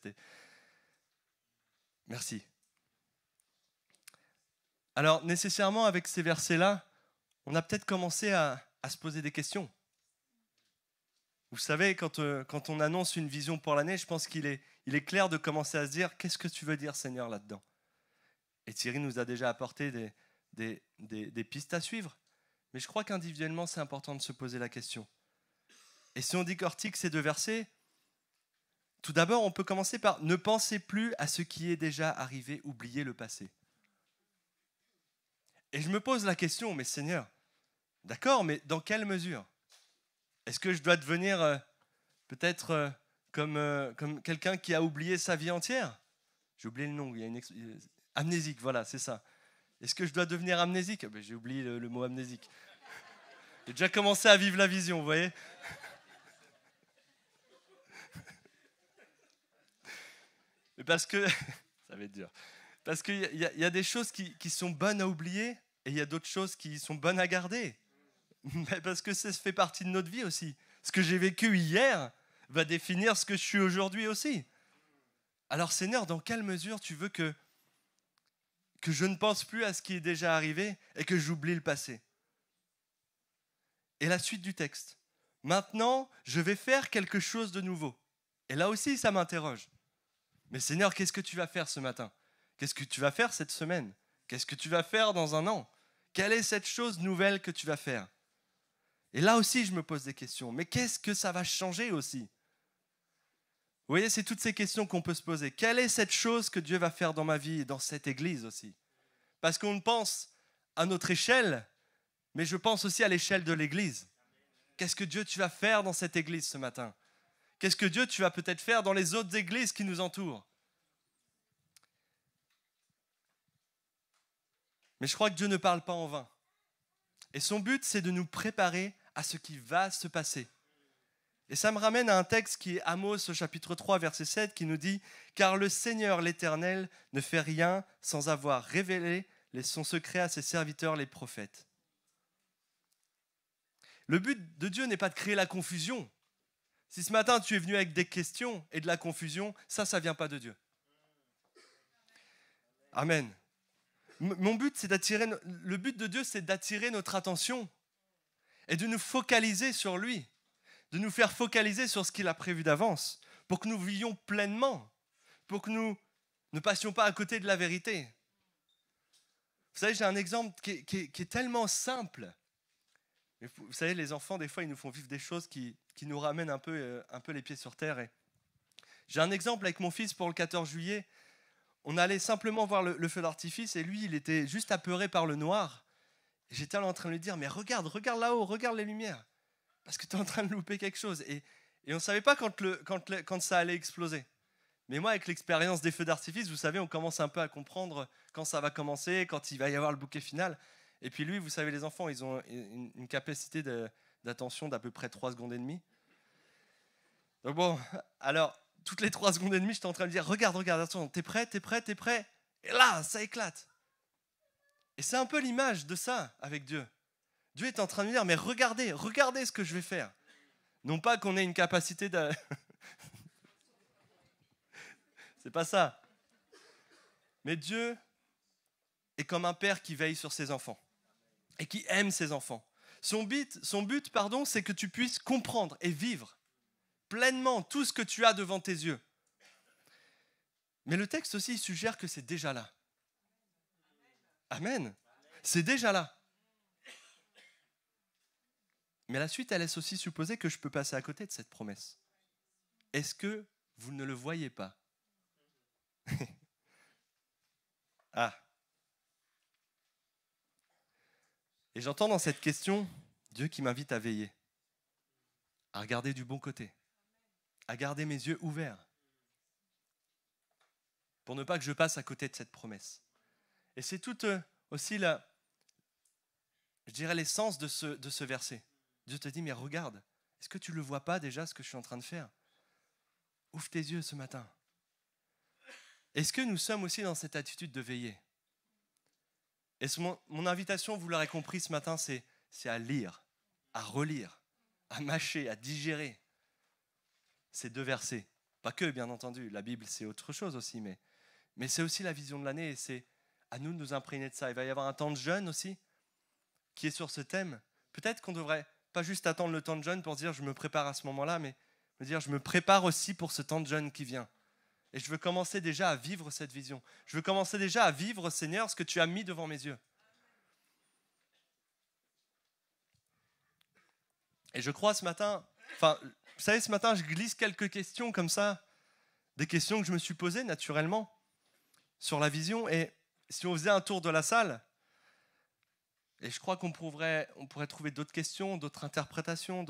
[SPEAKER 7] Merci. Alors, nécessairement, avec ces versets-là, on a peut-être commencé à se poser des questions. Vous savez, quand on annonce une vision pour l'année, je pense qu'il est clair de commencer à se dire « Qu'est-ce que tu veux dire, Seigneur, là-dedans ?» Et Thierry nous a déjà apporté des pistes à suivre. Mais je crois qu'individuellement, c'est important de se poser la question. Et si on décortique ces deux versets, tout d'abord, on peut commencer par « Ne pensez plus à ce qui est déjà arrivé, oubliez le passé ». Et je me pose la question, mais Seigneur, d'accord, mais dans quelle mesure? Est-ce que je dois devenir peut-être comme quelqu'un qui a oublié sa vie entière? J'ai oublié le nom, il y a amnésique, voilà, c'est ça. Est-ce que je dois devenir amnésique? J'ai oublié le mot amnésique. J'ai déjà commencé à vivre la vision, vous voyez. Mais parce que, ça va être dur, parce qu'il y a des choses qui sont bonnes à oublier et il y a d'autres choses qui sont bonnes à garder. Parce que ça fait partie de notre vie aussi. Ce que j'ai vécu hier va définir ce que je suis aujourd'hui aussi. Alors Seigneur, dans quelle mesure tu veux que je ne pense plus à ce qui est déjà arrivé et que j'oublie le passé? Et la suite du texte. Maintenant, je vais faire quelque chose de nouveau. Et là aussi, ça m'interroge. Mais Seigneur, qu'est-ce que tu vas faire ce matin? Qu'est-ce que tu vas faire cette semaine? Qu'est-ce que tu vas faire dans un an? Quelle est cette chose nouvelle que tu vas faire? Et là aussi, je me pose des questions. Mais qu'est-ce que ça va changer aussi? Vous voyez, c'est toutes ces questions qu'on peut se poser. Quelle est cette chose que Dieu va faire dans ma vie et dans cette église aussi? Parce qu'on pense à notre échelle, mais je pense aussi à l'échelle de l'église. Qu'est-ce que Dieu tu vas faire dans cette église ce matin? Qu'est-ce que Dieu tu vas peut-être faire dans les autres églises qui nous entourent? Mais je crois que Dieu ne parle pas en vain. Et son but, c'est de nous préparer à ce qui va se passer. Et ça me ramène à un texte qui est Amos au chapitre 3, verset 7, qui nous dit « Car le Seigneur l'Éternel ne fait rien sans avoir révélé son secret à ses serviteurs les prophètes. » Le but de Dieu n'est pas de créer la confusion. Si ce matin tu es venu avec des questions et de la confusion, ça ne vient pas de Dieu. Amen. Le but de Dieu, c'est d'attirer notre attention et de nous focaliser sur lui, de nous faire focaliser sur ce qu'il a prévu d'avance, pour que nous vivions pleinement, pour que nous ne passions pas à côté de la vérité. Vous savez, j'ai un exemple qui est tellement simple. Vous savez, les enfants, des fois, ils nous font vivre des choses qui nous ramènent un peu les pieds sur terre. Et j'ai un exemple avec mon fils pour le 14 juillet. On allait simplement voir le feu d'artifice et lui, il était juste apeuré par le noir. Et j'étais en train de lui dire, mais regarde là-haut, regarde les lumières. Parce que tu es en train de louper quelque chose. Et on ne savait pas quand ça allait exploser. Mais moi, avec l'expérience des feux d'artifice, vous savez, on commence un peu à comprendre quand ça va commencer, quand il va y avoir le bouquet final. Et puis lui, vous savez, les enfants, ils ont une capacité d'attention d'à peu près 3 secondes et demie. Donc bon, alors, toutes les 3 secondes et demie, j'étais en train de dire, regarde, attention, t'es prêt? Et là, ça éclate. Et c'est un peu l'image de ça avec Dieu. Dieu est en train de dire, mais regardez ce que je vais faire. Non pas qu'on ait une capacité de... C'est pas ça. Mais Dieu est comme un père qui veille sur ses enfants et qui aime ses enfants. Son but, c'est que tu puisses comprendre et vivre pleinement tout ce que tu as devant tes yeux. Mais le texte aussi suggère que c'est déjà là. Amen. C'est déjà là. Mais la suite, elle laisse aussi supposer que je peux passer à côté de cette promesse. Est-ce que vous ne le voyez pas? Ah. Et j'entends dans cette question Dieu qui m'invite à veiller, à regarder du bon côté, à garder mes yeux ouverts, pour ne pas que je passe à côté de cette promesse. Et c'est tout aussi je dirais l'essence de ce verset. Dieu te dit, mais regarde, est-ce que tu ne le vois pas déjà ce que je suis en train de faire? Ouvre tes yeux ce matin. Est-ce que nous sommes aussi dans cette attitude de veiller? Et mon invitation, vous l'aurez compris ce matin, c'est à lire, à relire, à mâcher, à digérer ces 2 versets. Pas que, bien entendu, la Bible c'est autre chose aussi, mais c'est aussi la vision de l'année et c'est à nous de nous imprégner de ça. Il va y avoir un temps de jeûne aussi qui est sur ce thème. Peut-être qu'on ne devrait pas juste attendre le temps de jeûne pour se dire je me prépare à ce moment-là, mais me dire je me prépare aussi pour ce temps de jeûne qui vient. Et je veux commencer déjà à vivre cette vision. Je veux commencer déjà à vivre, Seigneur, ce que tu as mis devant mes yeux. Et je crois ce matin, vous savez, ce matin, je glisse quelques questions comme ça, des questions que je me suis posées naturellement sur la vision. Et si on faisait un tour de la salle, et je crois qu'on pourrait trouver d'autres questions, d'autres interprétations,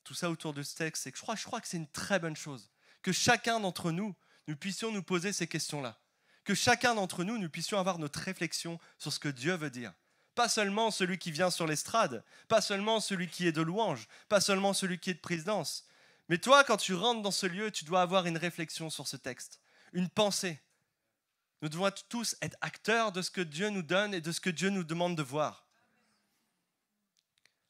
[SPEAKER 7] tout ça autour de ce texte, c'est que je crois que c'est une très bonne chose que chacun d'entre nous puissions nous poser ces questions-là, que chacun d'entre nous puissions avoir notre réflexion sur ce que Dieu veut dire. Pas seulement celui qui vient sur l'estrade, pas seulement celui qui est de louange, pas seulement celui qui est de présidence, mais toi, quand tu rentres dans ce lieu, tu dois avoir une réflexion sur ce texte, une pensée. Nous devons tous être acteurs de ce que Dieu nous donne et de ce que Dieu nous demande de voir.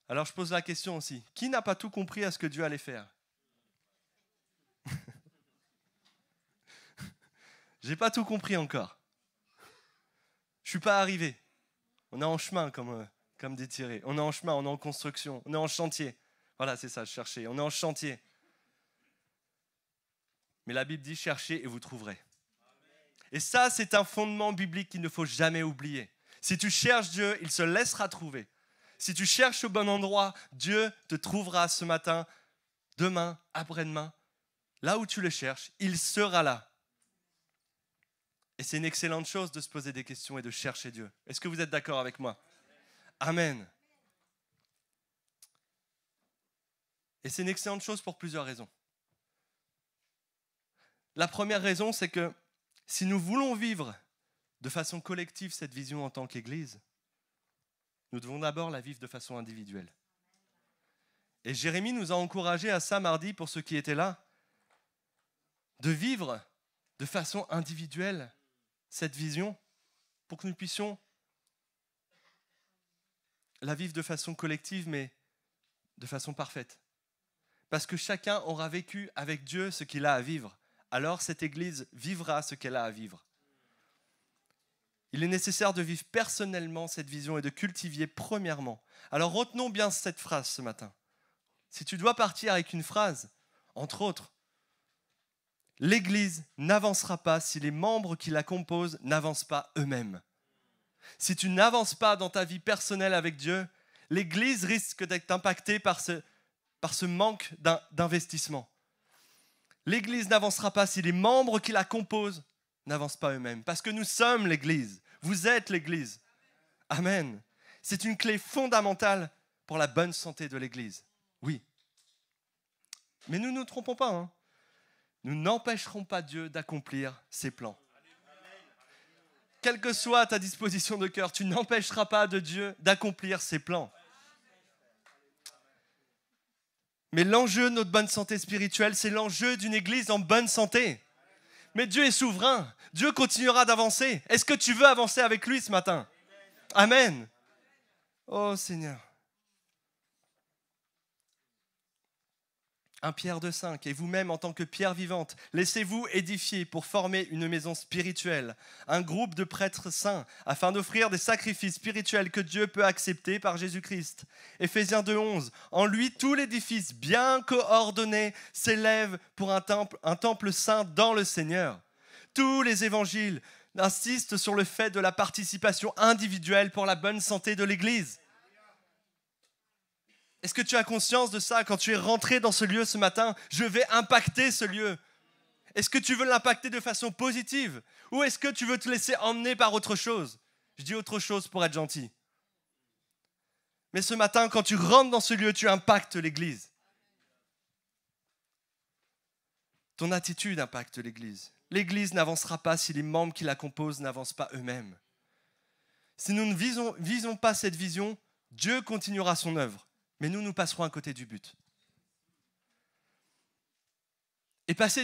[SPEAKER 7] Alors je pose la question aussi, qui n'a pas tout compris à ce que Dieu allait faire? J'ai pas tout compris encore. Je suis pas arrivé. On est en chemin comme dit Thierry. On est en chemin, on est en construction, on est en chantier. Voilà, c'est ça, je cherchais. On est en chantier. Mais la Bible dit cherchez et vous trouverez. Et ça, c'est un fondement biblique qu'il ne faut jamais oublier. Si tu cherches Dieu, il se laissera trouver. Si tu cherches au bon endroit, Dieu te trouvera ce matin, demain, après-demain. Là où tu le cherches, il sera là. Et c'est une excellente chose de se poser des questions et de chercher Dieu. Est-ce que vous êtes d'accord avec moi? Amen. Et c'est une excellente chose pour plusieurs raisons. La première raison, c'est que si nous voulons vivre de façon collective cette vision en tant qu'Église, nous devons d'abord la vivre de façon individuelle. Et Jérémie nous a encouragés à ça mardi, pour ceux qui étaient là, de vivre de façon individuelle cette vision pour que nous puissions la vivre de façon collective, mais de façon parfaite. Parce que chacun aura vécu avec Dieu ce qu'il a à vivre. Alors cette Église vivra ce qu'elle a à vivre. Il est nécessaire de vivre personnellement cette vision et de cultiver premièrement. Alors retenons bien cette phrase ce matin. Si tu dois partir avec une phrase, entre autres, l'Église n'avancera pas si les membres qui la composent n'avancent pas eux-mêmes. Si tu n'avances pas dans ta vie personnelle avec Dieu, l'Église risque d'être impactée par ce manque d'investissement. L'Église n'avancera pas si les membres qui la composent n'avancent pas eux-mêmes. Parce que nous sommes l'Église. Vous êtes l'Église. Amen. C'est une clé fondamentale pour la bonne santé de l'Église. Oui. Mais nous ne nous trompons pas. Hein. Nous n'empêcherons pas Dieu d'accomplir ses plans. Quelle que soit ta disposition de cœur, tu n'empêcheras pas de Dieu d'accomplir ses plans. Mais l'enjeu de notre bonne santé spirituelle, c'est l'enjeu d'une Église en bonne santé. Mais Dieu est souverain. Dieu continuera d'avancer. Est-ce que tu veux avancer avec lui ce matin? Amen. Oh Seigneur. 1 Pierre 2,5. Et vous-même, en tant que pierre vivante, laissez-vous édifier pour former une maison spirituelle, un groupe de prêtres saints, afin d'offrir des sacrifices spirituels que Dieu peut accepter par Jésus-Christ. Éphésiens 2,11. En lui, tout l'édifice bien coordonné s'élève pour un temple saint dans le Seigneur. Tous les évangiles insistent sur le fait de la participation individuelle pour la bonne santé de l'Église. Est-ce que tu as conscience de ça quand tu es rentré dans ce lieu ce matin? Je vais impacter ce lieu. Est-ce que tu veux l'impacter de façon positive? Ou est-ce que tu veux te laisser emmener par autre chose? Je dis autre chose pour être gentil. Mais ce matin, quand tu rentres dans ce lieu, tu impactes l'Église. Ton attitude impacte l'Église. L'Église n'avancera pas si les membres qui la composent n'avancent pas eux-mêmes. Si nous ne visons pas cette vision, Dieu continuera son œuvre. Mais nous passerons à côté du but. Et passer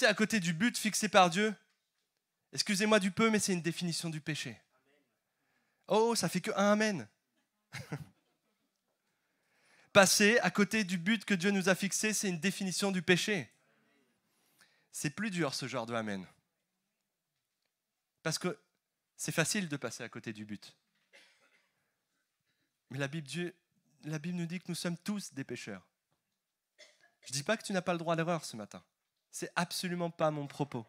[SPEAKER 7] à côté du but fixé par Dieu, excusez-moi du peu, mais c'est une définition du péché. Oh, ça fait que un amen. Passer à côté du but que Dieu nous a fixé, c'est une définition du péché. C'est plus dur ce genre de amen. Parce que c'est facile de passer à côté du but. Mais la Bible nous dit que nous sommes tous des pécheurs. Je ne dis pas que tu n'as pas le droit à l'erreur ce matin. Ce n'est absolument pas mon propos.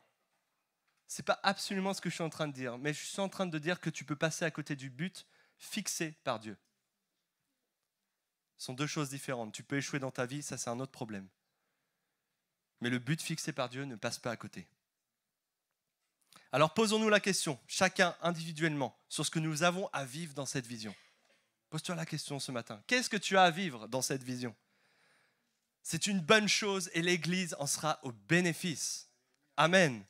[SPEAKER 7] Ce n'est pas absolument ce que je suis en train de dire. Mais je suis en train de dire que tu peux passer à côté du but fixé par Dieu. Ce sont deux choses différentes. Tu peux échouer dans ta vie, ça c'est un autre problème. Mais le but fixé par Dieu ne passe pas à côté. Alors posons-nous la question, chacun individuellement, sur ce que nous avons à vivre dans cette vision. Pose-toi la question ce matin. Qu'est-ce que tu as à vivre dans cette vision? C'est une bonne chose et l'Église en sera au bénéfice. Amen.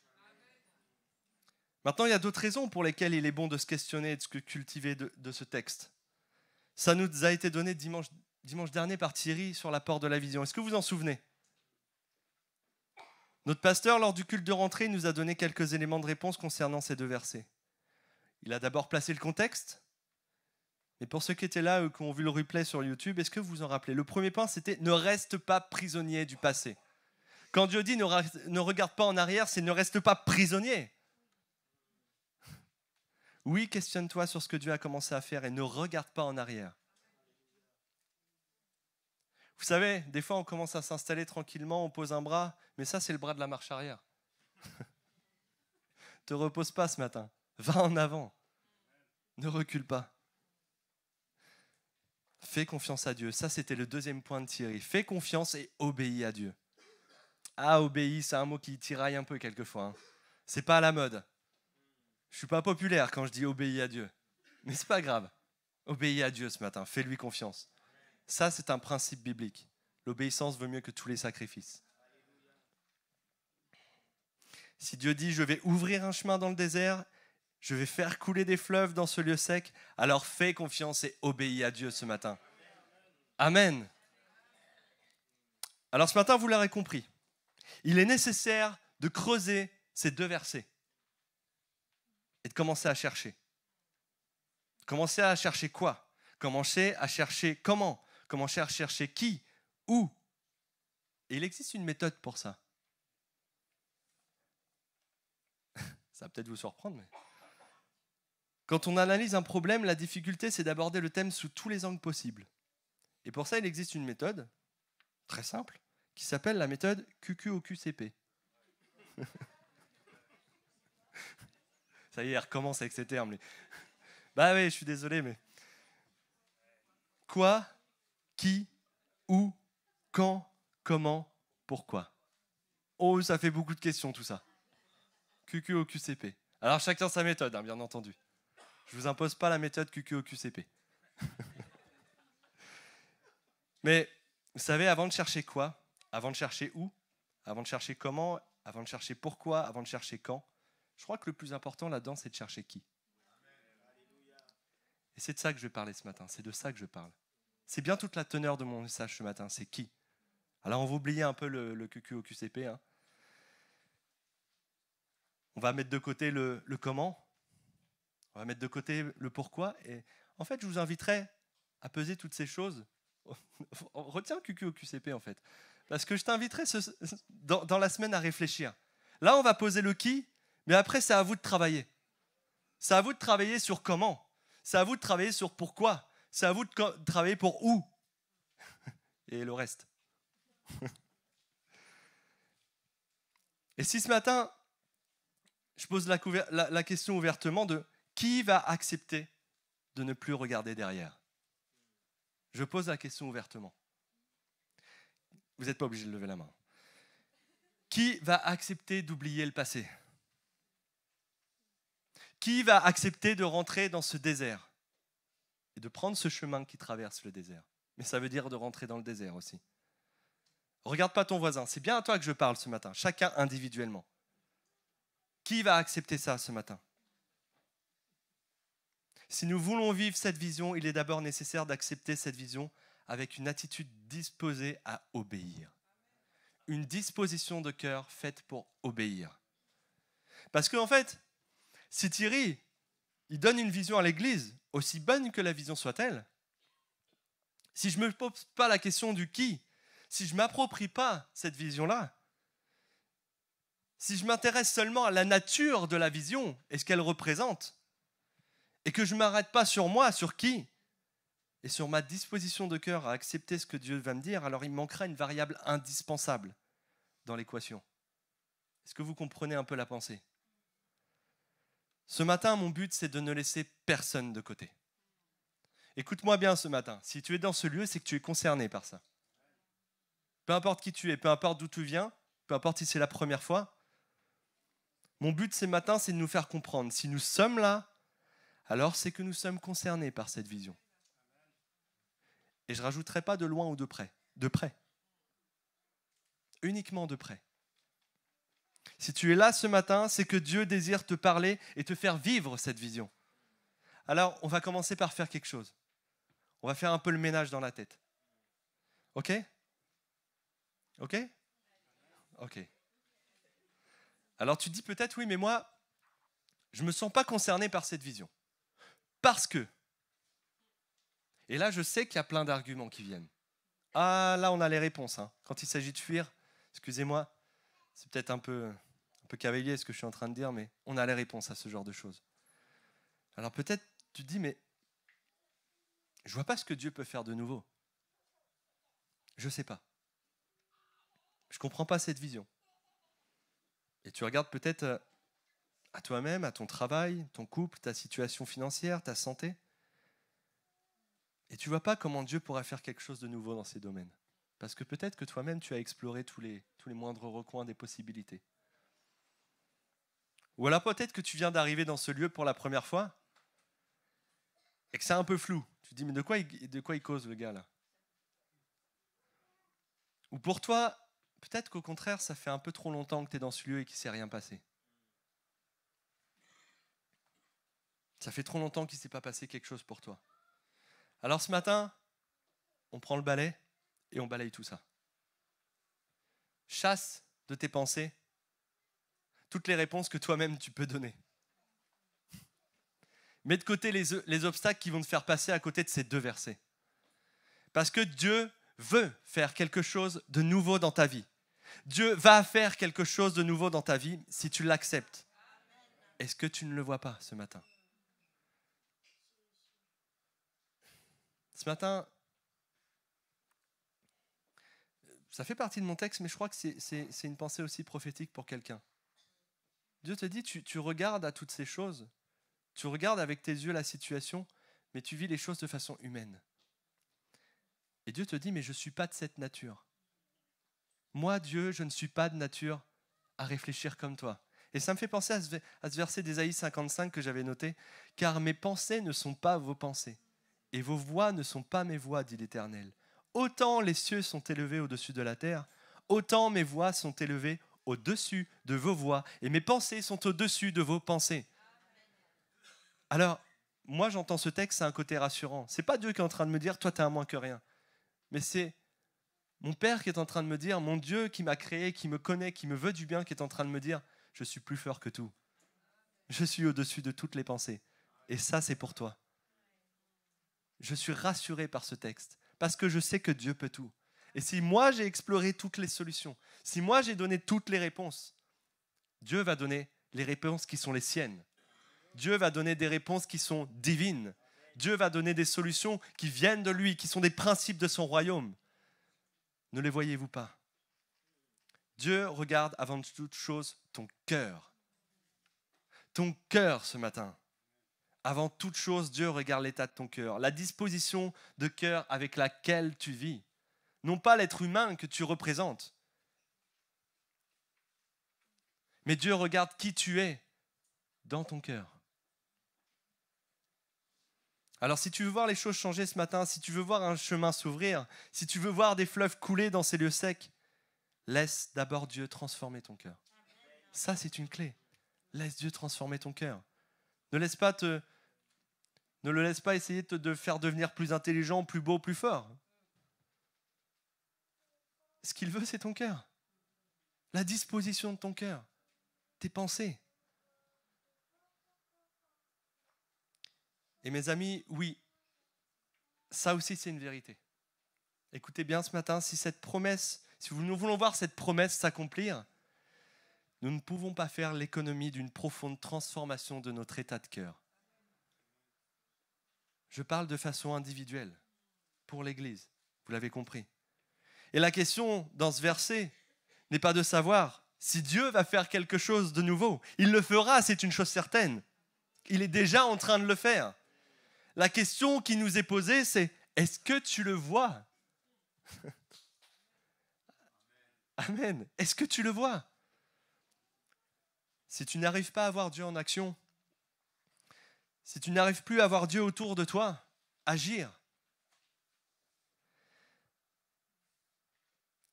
[SPEAKER 7] Maintenant, il y a d'autres raisons pour lesquelles il est bon de se questionner et de se cultiver de ce texte. Ça nous a été donné dimanche dernier par Thierry sur la porte de la vision. Est-ce que vous en souvenez? Notre pasteur, lors du culte de rentrée, nous a donné quelques éléments de réponse concernant ces deux versets. Il a d'abord placé le contexte. Et pour ceux qui étaient là ou qui ont vu le replay sur YouTube, est-ce que vous vous en rappelez? Le premier point, c'était « Ne reste pas prisonnier du passé ». Quand Dieu dit « Ne regarde pas en arrière », c'est « Ne reste pas prisonnier ». Oui, questionne-toi sur ce que Dieu a commencé à faire et ne regarde pas en arrière. Vous savez, des fois, on commence à s'installer tranquillement, on pose un bras, mais ça, c'est le bras de la marche arrière. Te repose pas ce matin. Va en avant. Ne recule pas. Fais confiance à Dieu. Ça, c'était le deuxième point de Thierry. Fais confiance et obéis à Dieu. Ah, obéis, c'est un mot qui tiraille un peu quelquefois. Hein. C'est pas à la mode. Je suis pas populaire quand je dis obéis à Dieu. Mais c'est pas grave. Obéis à Dieu ce matin. Fais-lui confiance. Ça, c'est un principe biblique. L'obéissance vaut mieux que tous les sacrifices. Si Dieu dit, je vais ouvrir un chemin dans le désert, je vais faire couler des fleuves dans ce lieu sec, alors fais confiance et obéis à Dieu ce matin. Amen. Alors ce matin, vous l'aurez compris, il est nécessaire de creuser ces deux versets et de commencer à chercher. Commencer à chercher quoi? Commencer à chercher comment? Commencer à chercher qui? Où? Et il existe une méthode pour ça. Ça va peut-être vous surprendre, mais... Quand on analyse un problème, la difficulté, c'est d'aborder le thème sous tous les angles possibles. Et pour ça, il existe une méthode, très simple, qui s'appelle la méthode QQOQCP. Ça y est, elle recommence avec ces termes. Bah oui, je suis désolé, mais... Quoi, qui, où, quand, comment, pourquoi? Oh, ça fait beaucoup de questions, tout ça. QQOQCP. Alors, chacun sa méthode, hein, bien entendu. Je ne vous impose pas la méthode QQOQCP. Mais, vous savez, avant de chercher quoi? Avant de chercher où? Avant de chercher comment? Avant de chercher pourquoi? Avant de chercher quand? Je crois que le plus important là-dedans, c'est de chercher qui. Et c'est de ça que je vais parler ce matin. C'est de ça que je parle. C'est bien toute la teneur de mon message ce matin. C'est qui? Alors, on va oublier un peu le QQOQCP. Hein. On va mettre de côté le comment. On va mettre de côté le pourquoi. Et en fait, je vous inviterai à peser toutes ces choses. Retiens QQOQCP, en fait. Parce que je t'inviterai dans la semaine à réfléchir. Là, on va poser le qui, mais après, c'est à vous de travailler. C'est à vous de travailler sur comment. C'est à vous de travailler sur pourquoi. C'est à vous de travailler pour où. Et le reste. Et si ce matin, je pose la question ouvertement de qui va accepter de ne plus regarder derrière? Je pose la question ouvertement. Vous n'êtes pas obligé de lever la main. Qui va accepter d'oublier le passé? Qui va accepter de rentrer dans ce désert et de prendre ce chemin qui traverse le désert? Mais ça veut dire de rentrer dans le désert aussi. Regarde pas ton voisin, c'est bien à toi que je parle ce matin, chacun individuellement. Qui va accepter ça ce matin? Si nous voulons vivre cette vision, il est d'abord nécessaire d'accepter cette vision avec une attitude disposée à obéir. Une disposition de cœur faite pour obéir. Parce qu'en fait, si Thierry, il donne une vision à l'Église, aussi bonne que la vision soit-elle, si je ne me pose pas la question du qui, si je ne m'approprie pas cette vision-là, si je m'intéresse seulement à la nature de la vision et ce qu'elle représente, et que je ne m'arrête pas sur moi, sur qui, et sur ma disposition de cœur à accepter ce que Dieu va me dire, alors il manquera une variable indispensable dans l'équation. Est-ce que vous comprenez un peu la pensée? Ce matin, mon but, c'est de ne laisser personne de côté. Écoute-moi bien ce matin. Si tu es dans ce lieu, c'est que tu es concerné par ça. Peu importe qui tu es, peu importe d'où tu viens, peu importe si c'est la première fois, mon but ce matin, c'est de nous faire comprendre. Si nous sommes là, alors c'est que nous sommes concernés par cette vision. Et je ne rajouterai pas de loin ou de près. De près. Uniquement de près. Si tu es là ce matin, c'est que Dieu désire te parler et te faire vivre cette vision. Alors, on va commencer par faire quelque chose. On va faire un peu le ménage dans la tête. Ok? Ok? Ok. Alors tu te dis peut-être, oui, mais moi, je ne me sens pas concerné par cette vision. Parce que, et là je sais qu'il y a plein d'arguments qui viennent. Ah, là on a les réponses. Hein. Quand il s'agit de fuir, excusez-moi, c'est peut-être un peu cavalier ce que je suis en train de dire, mais on a les réponses à ce genre de choses. Alors peut-être tu te dis, mais je ne vois pas ce que Dieu peut faire de nouveau. Je ne sais pas. Je ne comprends pas cette vision. Et tu regardes peut-être à toi-même, à ton travail, ton couple, ta situation financière, ta santé. Et tu ne vois pas comment Dieu pourrait faire quelque chose de nouveau dans ces domaines. Parce que peut-être que toi-même, tu as exploré tous les moindres recoins des possibilités. Ou alors peut-être que tu viens d'arriver dans ce lieu pour la première fois et que c'est un peu flou. Tu te dis, mais de quoi il cause le gars là? Ou pour toi, peut-être qu'au contraire, ça fait un peu trop longtemps que tu es dans ce lieu et qu'il ne s'est rien passé. Ça fait trop longtemps qu'il ne s'est pas passé quelque chose pour toi. Alors ce matin, on prend le balai et on balaye tout ça. Chasse de tes pensées toutes les réponses que toi-même tu peux donner. Mets de côté les obstacles qui vont te faire passer à côté de ces 2 versets. Parce que Dieu veut faire quelque chose de nouveau dans ta vie. Dieu va faire quelque chose de nouveau dans ta vie si tu l'acceptes. Est-ce que tu ne le vois pas ce matin? Ce matin, ça fait partie de mon texte, mais je crois que c'est une pensée aussi prophétique pour quelqu'un. Dieu te dit, tu regardes à toutes ces choses, tu regardes avec tes yeux la situation, mais tu vis les choses de façon humaine. Et Dieu te dit, mais je ne suis pas de cette nature. Moi, Dieu, je ne suis pas de nature à réfléchir comme toi. Et ça me fait penser à ce verset d'Ésaïe 55 que j'avais noté, « Car mes pensées ne sont pas vos pensées, et vos voix ne sont pas mes voix, dit l'Éternel. Autant les cieux sont élevés au-dessus de la terre, autant mes voix sont élevées au-dessus de vos voix, et mes pensées sont au-dessus de vos pensées. » Alors, moi j'entends ce texte, c'est un côté rassurant. Ce n'est pas Dieu qui est en train de me dire, toi tu es un moins que rien. Mais c'est mon Père qui est en train de me dire, mon Dieu qui m'a créé, qui me connaît, qui me veut du bien, qui est en train de me dire, je suis plus fort que tout. Je suis au-dessus de toutes les pensées. Et ça, c'est pour toi. Je suis rassuré par ce texte, parce que je sais que Dieu peut tout. Et si moi j'ai exploré toutes les solutions, si moi j'ai donné toutes les réponses, Dieu va donner les réponses qui sont les siennes. Dieu va donner des réponses qui sont divines. Dieu va donner des solutions qui viennent de lui, qui sont des principes de son royaume. Ne les voyez-vous pas? Dieu regarde avant toute chose ton cœur. Ton cœur ce matin. Avant toute chose, Dieu regarde l'état de ton cœur, la disposition de cœur avec laquelle tu vis. Non pas l'être humain que tu représentes. Mais Dieu regarde qui tu es dans ton cœur. Alors si tu veux voir les choses changer ce matin, si tu veux voir un chemin s'ouvrir, si tu veux voir des fleuves couler dans ces lieux secs, laisse d'abord Dieu transformer ton cœur. Ça, c'est une clé. Laisse Dieu transformer ton cœur. Ne le laisse pas essayer de te faire devenir plus intelligent, plus beau, plus fort. Ce qu'il veut, c'est ton cœur. La disposition de ton cœur. Tes pensées. Et mes amis, oui, ça aussi c'est une vérité. Écoutez bien ce matin, si nous voulons voir cette promesse s'accomplir, nous ne pouvons pas faire l'économie d'une profonde transformation de notre état de cœur. Je parle de façon individuelle, pour l'Église, vous l'avez compris. Et la question dans ce verset n'est pas de savoir si Dieu va faire quelque chose de nouveau. Il le fera, c'est une chose certaine. Il est déjà en train de le faire. La question qui nous est posée, c'est est-ce que tu le vois? Amen. Est-ce que tu le vois? Si tu n'arrives pas à voir Dieu en action, si tu n'arrives plus à voir Dieu autour de toi, agir,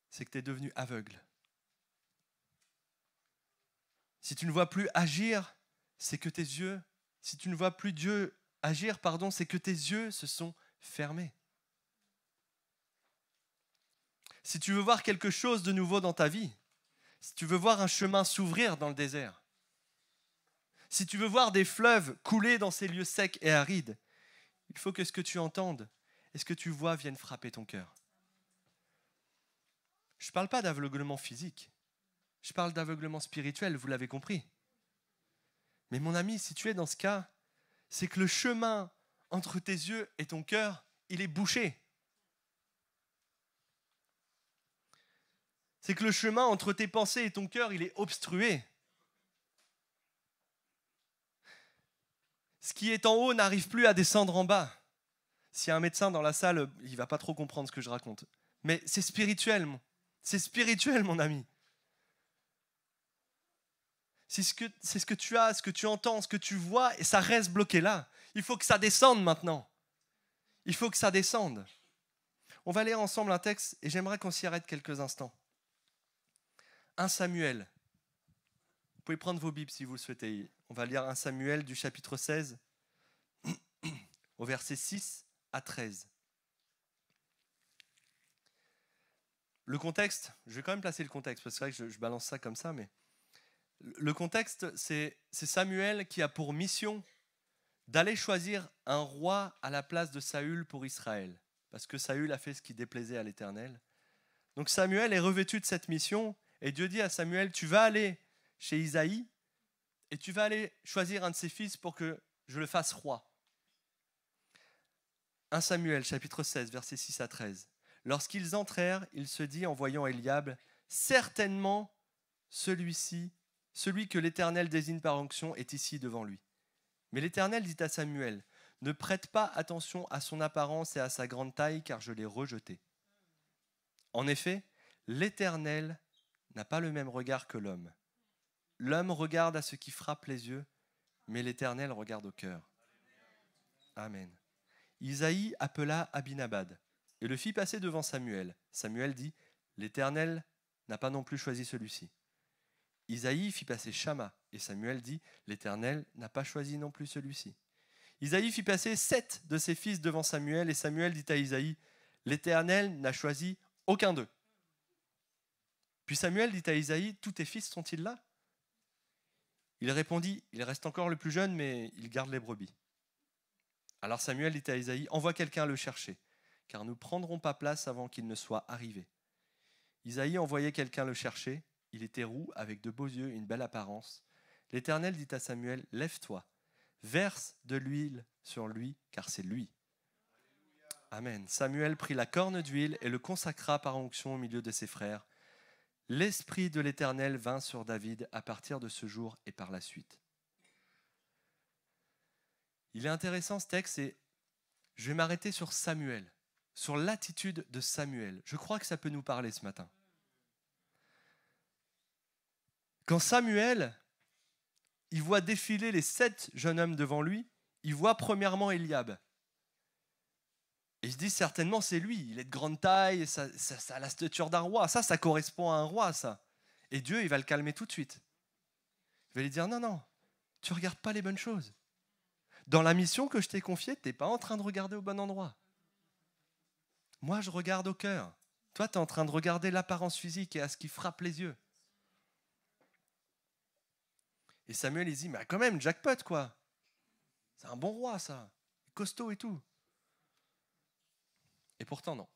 [SPEAKER 7] c'est que tu es devenu aveugle. Si tu ne vois plus agir, c'est que tes yeux, si tu ne vois plus Dieu agir, c'est que tes yeux se sont fermés. Si tu veux voir quelque chose de nouveau dans ta vie, si tu veux voir un chemin s'ouvrir dans le désert, si tu veux voir des fleuves couler dans ces lieux secs et arides, il faut que ce que tu entendes et ce que tu vois vienne frapper ton cœur. Je ne parle pas d'aveuglement physique, je parle d'aveuglement spirituel, vous l'avez compris. Mais mon ami, si tu es dans ce cas, c'est que le chemin entre tes yeux et ton cœur, il est bouché. C'est que le chemin entre tes pensées et ton cœur, il est obstrué. Ce qui est en haut n'arrive plus à descendre en bas. S'il y a un médecin dans la salle, il ne va pas trop comprendre ce que je raconte. Mais c'est spirituel, mon ami. C'est ce que tu as, ce que tu entends, ce que tu vois, et ça reste bloqué là. Il faut que ça descende maintenant. Il faut que ça descende. On va lire ensemble un texte, et j'aimerais qu'on s'y arrête quelques instants. 1 Samuel. Vous pouvez prendre vos Bibles si vous le souhaitez. On va lire 1 Samuel du chapitre 16, au verset 6 à 13. Le contexte, je vais quand même placer le contexte, parce que c'est vrai que je balance ça comme ça, mais le contexte, c'est Samuel qui a pour mission d'aller choisir un roi à la place de Saül pour Israël, parce que Saül a fait ce qui déplaisait à l'Éternel. Donc Samuel est revêtu de cette mission, et Dieu dit à Samuel, tu vas aller chez Isaïe, et tu vas aller choisir un de ses fils pour que je le fasse roi. 1 Samuel, chapitre 16, versets 6 à 13. Lorsqu'ils entrèrent, il se dit en voyant Eliab, certainement celui que l'Éternel désigne par onction est ici devant lui. Mais l'Éternel dit à Samuel, ne prête pas attention à son apparence et à sa grande taille, car je l'ai rejeté. En effet, l'Éternel n'a pas le même regard que l'homme. L'homme regarde à ce qui frappe les yeux, mais l'Éternel regarde au cœur. Amen. Isaïe appela Abinadab et le fit passer devant Samuel. Samuel dit, l'Éternel n'a pas non plus choisi celui-ci. Isaïe fit passer Shama et Samuel dit, l'Éternel n'a pas choisi non plus celui-ci. Isaïe fit passer 7 de ses fils devant Samuel et Samuel dit à Isaïe, l'Éternel n'a choisi aucun d'eux. Puis Samuel dit à Isaïe, tous tes fils sont-ils là? Il répondit, il reste encore le plus jeune, mais il garde les brebis. Alors Samuel dit à Isaïe, envoie quelqu'un le chercher, car nous ne prendrons pas place avant qu'il ne soit arrivé. Isaïe envoyait quelqu'un le chercher, il était roux, avec de beaux yeux, une belle apparence. L'Éternel dit à Samuel, lève-toi, verse de l'huile sur lui, car c'est lui. Amen. Samuel prit la corne d'huile et le consacra par onction au milieu de ses frères. L'Esprit de l'Éternel vint sur David à partir de ce jour et par la suite. Il est intéressant ce texte et je vais m'arrêter sur Samuel, sur l'attitude de Samuel. Je crois que ça peut nous parler ce matin. Quand Samuel, il voit défiler les 7 jeunes hommes devant lui, il voit premièrement Eliab. Et il se dit certainement c'est lui, il est de grande taille, ça a la stature d'un roi, ça correspond à un roi ça. Et Dieu il va le calmer tout de suite. Il va lui dire non, tu ne regardes pas les bonnes choses. Dans la mission que je t'ai confiée, tu n'es pas en train de regarder au bon endroit. Moi je regarde au cœur, toi tu es en train de regarder l'apparence physique et à ce qui frappe les yeux. Et Samuel il dit mais quand même jackpot quoi, c'est un bon roi ça, costaud et tout. Et pourtant, non.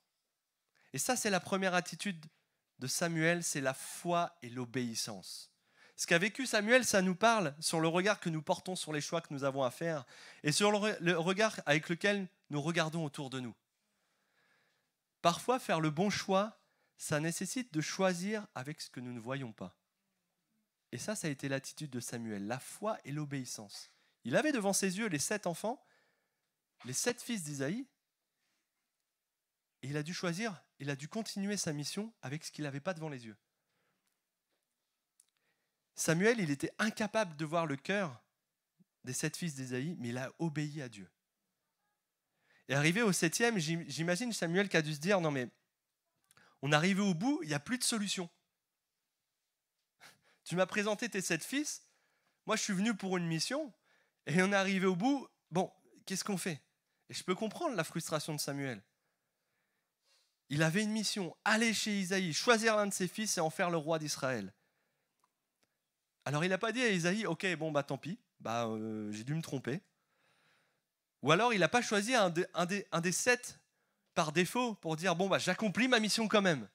[SPEAKER 7] Et ça, c'est la première attitude de Samuel, c'est la foi et l'obéissance. Ce qu'a vécu Samuel, ça nous parle sur le regard que nous portons sur les choix que nous avons à faire et sur le regard avec lequel nous regardons autour de nous. Parfois, faire le bon choix, ça nécessite de choisir avec ce que nous ne voyons pas. Et ça a été l'attitude de Samuel, la foi et l'obéissance. Il avait devant ses yeux les 7 enfants, les 7 fils d'Isaïe, et il a dû choisir, il a dû continuer sa mission avec ce qu'il n'avait pas devant les yeux. Samuel, il était incapable de voir le cœur des 7 fils d'Isaïe, mais il a obéi à Dieu. Et arrivé au 7e, j'imagine Samuel qui a dû se dire, non mais, on est arrivé au bout, il n'y a plus de solution. Tu m'as présenté tes 7 fils, moi je suis venu pour une mission, et on est arrivé au bout, bon, qu'est-ce qu'on fait? Et je peux comprendre la frustration de Samuel. Il avait une mission, aller chez Isaïe, choisir l'un de ses fils et en faire le roi d'Israël. Alors il n'a pas dit à Isaïe, ok, bon bah tant pis, j'ai dû me tromper. Ou alors il n'a pas choisi un des 7 par défaut pour dire, bon bah j'accomplis ma mission quand même.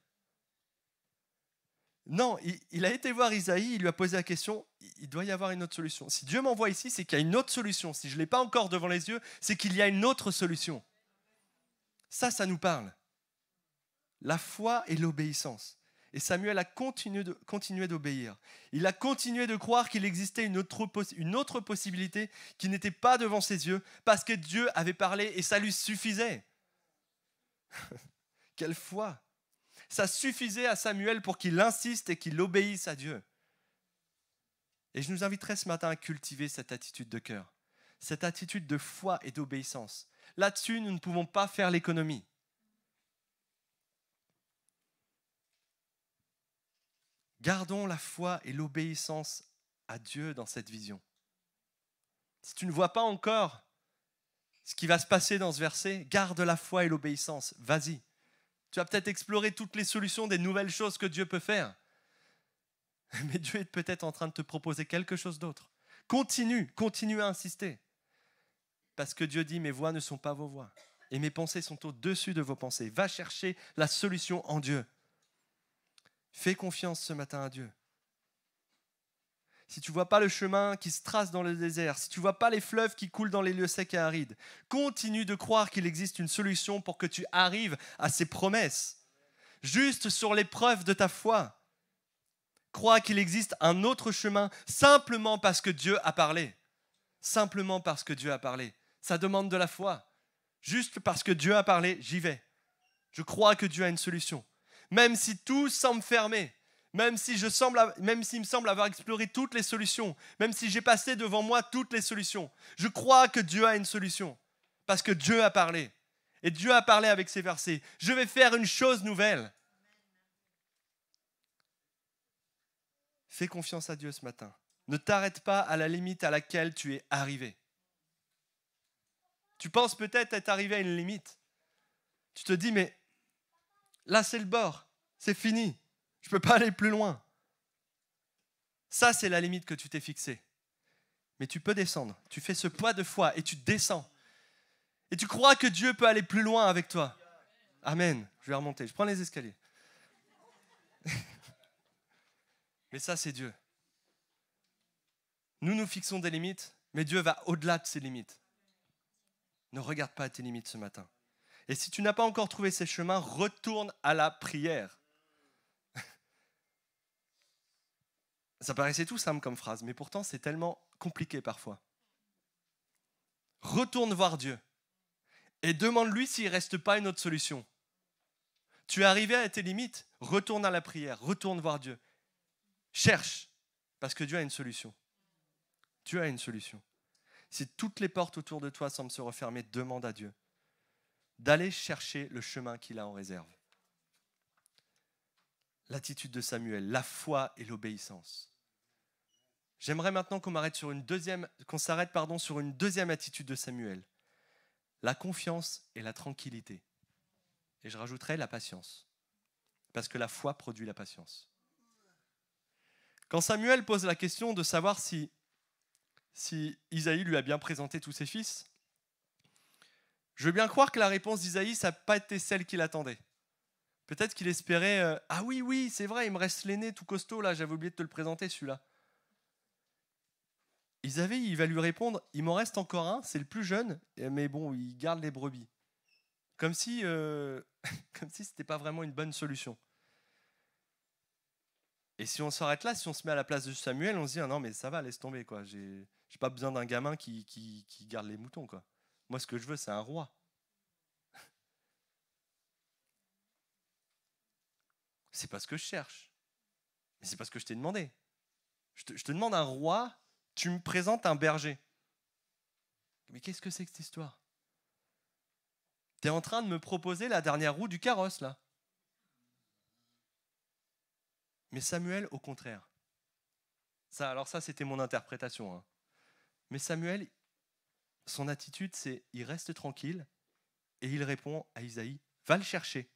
[SPEAKER 7] Non, il a été voir Isaïe, il lui a posé la question, il doit y avoir une autre solution. Si Dieu m'envoie ici, c'est qu'il y a une autre solution. Si je ne l'ai pas encore devant les yeux, c'est qu'il y a une autre solution. Ça nous parle. La foi et l'obéissance. Et Samuel a continué d'obéir. Il a continué de croire qu'il existait une autre possibilité qui n'était pas devant ses yeux parce que Dieu avait parlé et ça lui suffisait. Quelle foi! Ça suffisait à Samuel pour qu'il insiste et qu'il obéisse à Dieu. Et je nous inviterai ce matin à cultiver cette attitude de cœur, cette attitude de foi et d'obéissance. Là-dessus, nous ne pouvons pas faire l'économie. Gardons la foi et l'obéissance à Dieu dans cette vision. Si tu ne vois pas encore ce qui va se passer dans ce verset, garde la foi et l'obéissance. Vas-y. Tu vas peut-être explorer toutes les solutions des nouvelles choses que Dieu peut faire. Mais Dieu est peut-être en train de te proposer quelque chose d'autre. Continue à insister. Parce que Dieu dit, mes voies ne sont pas vos voies. Et mes pensées sont au-dessus de vos pensées. Va chercher la solution en Dieu. Fais confiance ce matin à Dieu. Si tu ne vois pas le chemin qui se trace dans le désert, si tu ne vois pas les fleuves qui coulent dans les lieux secs et arides, continue de croire qu'il existe une solution pour que tu arrives à ces promesses. Juste sur l'épreuve de ta foi. Crois qu'il existe un autre chemin simplement parce que Dieu a parlé. Simplement parce que Dieu a parlé. Ça demande de la foi. Juste parce que Dieu a parlé, j'y vais. Je crois que Dieu a une solution. Même si tout semble fermé, même s'il me semble avoir exploré toutes les solutions, même si j'ai passé devant moi toutes les solutions, je crois que Dieu a une solution. Parce que Dieu a parlé. Et Dieu a parlé avec ces versets. Je vais faire une chose nouvelle. Fais confiance à Dieu ce matin. Ne t'arrête pas à la limite à laquelle tu es arrivé. Tu penses peut-être être arrivé à une limite. Tu te dis, mais là c'est le bord, c'est fini. Je ne peux pas aller plus loin. Ça, c'est la limite que tu t'es fixée. Mais tu peux descendre. Tu fais ce pas de foi et tu descends. Et tu crois que Dieu peut aller plus loin avec toi. Amen. Je vais remonter. Je prends les escaliers. Mais ça, c'est Dieu. Nous nous fixons des limites, mais Dieu va au-delà de ces limites. Ne regarde pas tes limites ce matin. Et si tu n'as pas encore trouvé ces chemins, retourne à la prière. Ça paraissait tout simple comme phrase, mais pourtant c'est tellement compliqué parfois. Retourne voir Dieu et demande-lui s'il ne reste pas une autre solution. Tu es arrivé à tes limites, retourne à la prière, retourne voir Dieu. Cherche, parce que Dieu a une solution. Dieu a une solution. Si toutes les portes autour de toi semblent se refermer, demande à Dieu d'aller chercher le chemin qu'il a en réserve. L'attitude de Samuel, la foi et l'obéissance. J'aimerais maintenant qu'on s'arrête sur une deuxième attitude de Samuel. La confiance et la tranquillité. Et je rajouterai la patience. Parce que la foi produit la patience. Quand Samuel pose la question de savoir si Isaïe lui a bien présenté tous ses fils, je veux bien croire que la réponse d'Isaïe, ça n'a pas été celle qu'il attendait. Peut-être qu'il espérait « Ah oui, c'est vrai, il me reste l'aîné tout costaud, là, j'avais oublié de te le présenter, celui-là. » Isaïe, il va lui répondre « Il m'en reste encore un, c'est le plus jeune, mais bon, il garde les brebis. » Comme si ce n'était pas vraiment une bonne solution. Et si on s'arrête là, si on se met à la place de Samuel, on se dit « Ah non, mais ça va, laisse tomber, quoi. J'ai pas besoin d'un gamin qui garde les moutons, quoi. Moi, ce que je veux, c'est un roi. » C'est pas ce que je cherche. Mais c'est pas ce que je t'ai demandé. Je te demande un roi, tu me présentes un berger. Mais qu'est-ce que c'est que cette histoire? Tu es en train de me proposer la dernière roue du carrosse, là. Mais Samuel, au contraire. Ça, c'était mon interprétation. Hein. Mais Samuel, son attitude, c'est il reste tranquille et il répond à Isaïe, va le chercher.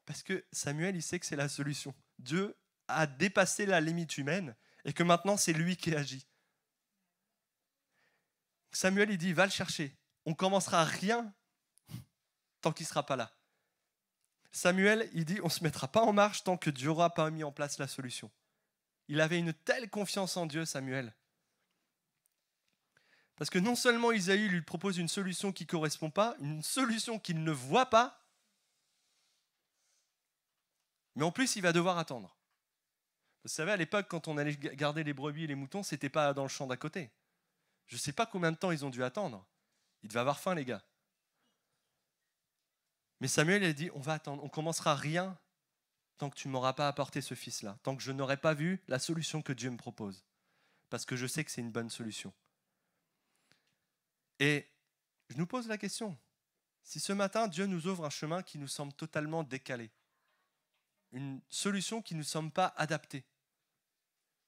[SPEAKER 7] Parce que Samuel, il sait que c'est la solution. Dieu a dépassé la limite humaine et que maintenant, c'est lui qui agit. Samuel, il dit, va le chercher. On commencera rien tant qu'il ne sera pas là. Samuel, il dit, on ne se mettra pas en marche tant que Dieu n'aura pas mis en place la solution. Il avait une telle confiance en Dieu, Samuel. Parce que non seulement Isaïe lui propose une solution qui ne correspond pas, une solution qu'il ne voit pas, Mais en plus, il va devoir attendre. Vous savez, à l'époque, quand on allait garder les brebis et les moutons, ce n'était pas dans le champ d'à côté. Je ne sais pas combien de temps ils ont dû attendre. Ils devaient avoir faim, les gars. Mais Samuel a dit, on va attendre, on ne commencera rien tant que tu ne m'auras pas apporté ce fils-là, tant que je n'aurai pas vu la solution que Dieu me propose. Parce que je sais que c'est une bonne solution. Et je nous pose la question, si ce matin, Dieu nous ouvre un chemin qui nous semble totalement décalé, une solution qui ne nous semble pas adaptée,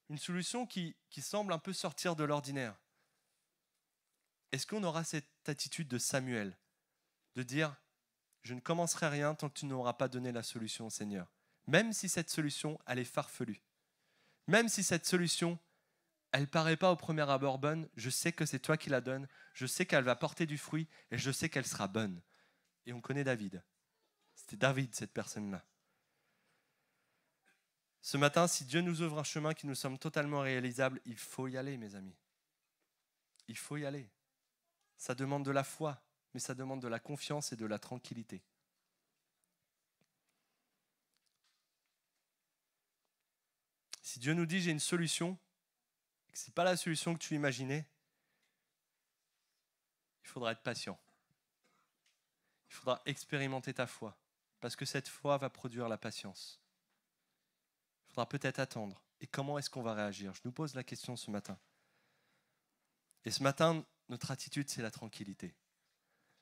[SPEAKER 7] une solution qui semble un peu sortir de l'ordinaire, est-ce qu'on aura cette attitude de Samuel, de dire, je ne commencerai rien tant que tu n'auras pas donné la solution au Seigneur, même si cette solution, elle est farfelue, même si cette solution, elle ne paraît pas au premier abord bonne, je sais que c'est toi qui la donnes, je sais qu'elle va porter du fruit et je sais qu'elle sera bonne. Et on connaît David. C'était David, cette personne-là. Ce matin, si Dieu nous ouvre un chemin qui nous semble totalement réalisable, il faut y aller, mes amis. Il faut y aller. Ça demande de la foi, mais ça demande de la confiance et de la tranquillité. Si Dieu nous dit j'ai une solution, et que ce n'est pas la solution que tu imaginais, il faudra être patient. Il faudra expérimenter ta foi, parce que cette foi va produire la patience. Il faudra peut-être attendre. Et comment est-ce qu'on va réagir? Je nous pose la question ce matin. Et ce matin, notre attitude, c'est la tranquillité.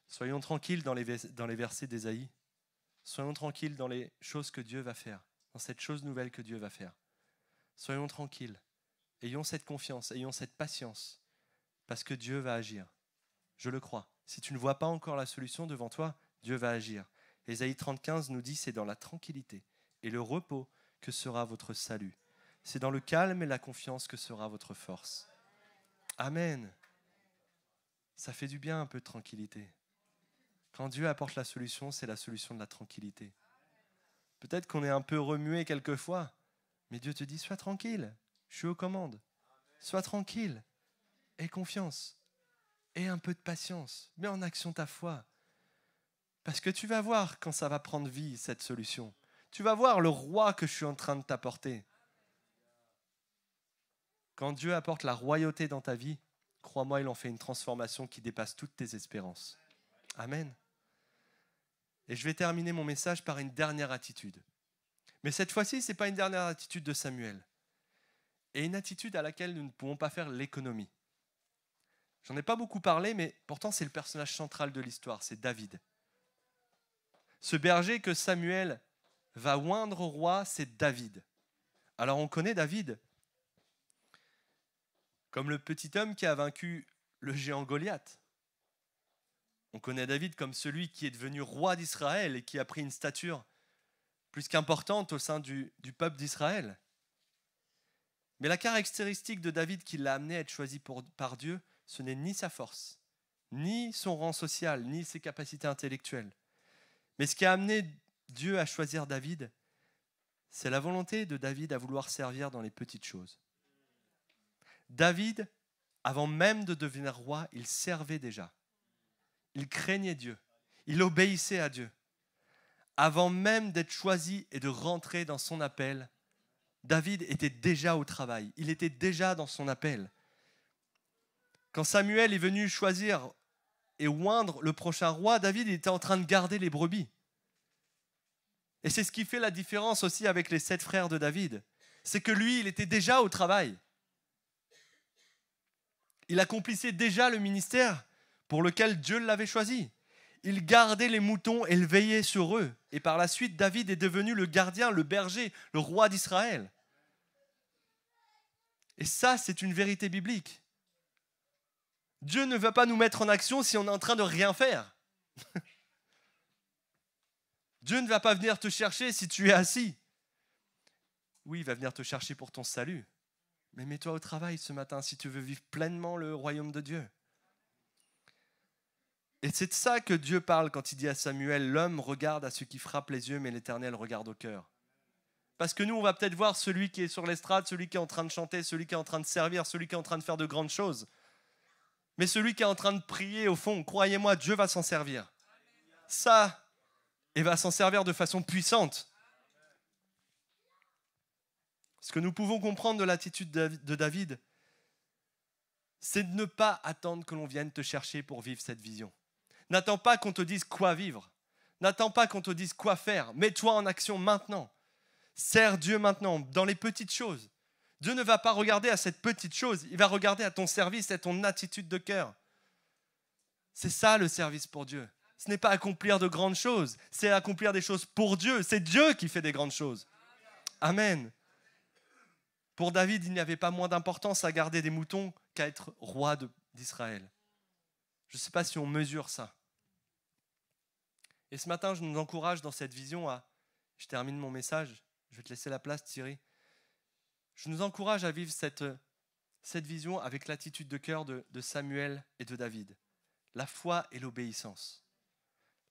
[SPEAKER 7] Soyons tranquilles dans les versets d'Ésaïe. Soyons tranquilles dans les choses que Dieu va faire, dans cette chose nouvelle que Dieu va faire. Soyons tranquilles. Ayons cette confiance, ayons cette patience, parce que Dieu va agir. Je le crois. Si tu ne vois pas encore la solution devant toi, Dieu va agir. Ésaïe 30,15 nous dit, c'est dans la tranquillité et le repos que sera votre salut. C'est dans le calme et la confiance que sera votre force. Amen. Ça fait du bien un peu de tranquillité. Quand Dieu apporte la solution, c'est la solution de la tranquillité. Peut-être qu'on est un peu remué quelquefois, mais Dieu te dit, sois tranquille, je suis aux commandes. Sois tranquille, aie confiance, aie un peu de patience, mets en action ta foi. Parce que tu vas voir quand ça va prendre vie, cette solution. Tu vas voir le roi que je suis en train de t'apporter. Quand Dieu apporte la royauté dans ta vie, crois-moi, il en fait une transformation qui dépasse toutes tes espérances. Amen. Et je vais terminer mon message par une dernière attitude. Mais cette fois-ci, ce n'est pas une dernière attitude de Samuel. Et une attitude à laquelle nous ne pouvons pas faire l'économie. J'en ai pas beaucoup parlé, mais pourtant c'est le personnage central de l'histoire, c'est David. Ce berger que Samuel va oindre au roi, c'est David. Alors on connaît David comme le petit homme qui a vaincu le géant Goliath. On connaît David comme celui qui est devenu roi d'Israël et qui a pris une stature plus qu'importante au sein du peuple d'Israël. Mais la caractéristique de David qui l'a amené à être choisi par Dieu, ce n'est ni sa force, ni son rang social, ni ses capacités intellectuelles. Mais ce qui a amené Dieu à choisir David, c'est la volonté de David à vouloir servir dans les petites choses. David, avant même de devenir roi, il servait déjà. Il craignait Dieu. Il obéissait à Dieu. Avant même d'être choisi et de rentrer dans son appel, David était déjà au travail. Il était déjà dans son appel. Quand Samuel est venu choisir et oindre le prochain roi, David était en train de garder les brebis. Et c'est ce qui fait la différence aussi avec les 7 frères de David. C'est que lui, il était déjà au travail. Il accomplissait déjà le ministère pour lequel Dieu l'avait choisi. Il gardait les moutons et il veillait sur eux. Et par la suite, David est devenu le gardien, le berger, le roi d'Israël. Et ça, c'est une vérité biblique. Dieu ne va pas nous mettre en action si on est en train de rien faire. Dieu ne va pas venir te chercher si tu es assis. Oui, il va venir te chercher pour ton salut. Mais mets-toi au travail ce matin si tu veux vivre pleinement le royaume de Dieu. Et c'est de ça que Dieu parle quand il dit à Samuel, l'homme regarde à ce qui frappe les yeux, mais l'Éternel regarde au cœur. Parce que nous, on va peut-être voir celui qui est sur l'estrade, celui qui est en train de chanter, celui qui est en train de servir, celui qui est en train de faire de grandes choses. Mais celui qui est en train de prier, au fond, croyez-moi, Dieu va s'en servir. Ça, et va s'en servir de façon puissante. Ce que nous pouvons comprendre de l'attitude de David, c'est de ne pas attendre que l'on vienne te chercher pour vivre cette vision. N'attends pas qu'on te dise quoi vivre. N'attends pas qu'on te dise quoi faire. Mets-toi en action maintenant. Sers Dieu maintenant, dans les petites choses. Dieu ne va pas regarder à cette petite chose, il va regarder à ton service et à ton attitude de cœur. C'est ça le service pour Dieu. Ce n'est pas accomplir de grandes choses, c'est accomplir des choses pour Dieu. C'est Dieu qui fait des grandes choses. Amen. Pour David, il n'y avait pas moins d'importance à garder des moutons qu'à être roi d'Israël. Je ne sais pas si on mesure ça. Et ce matin, je nous encourage dans cette vision à... Je termine mon message, je vais te laisser la place Thierry. Je nous encourage à vivre cette vision avec l'attitude de cœur de Samuel et de David. La foi et l'obéissance.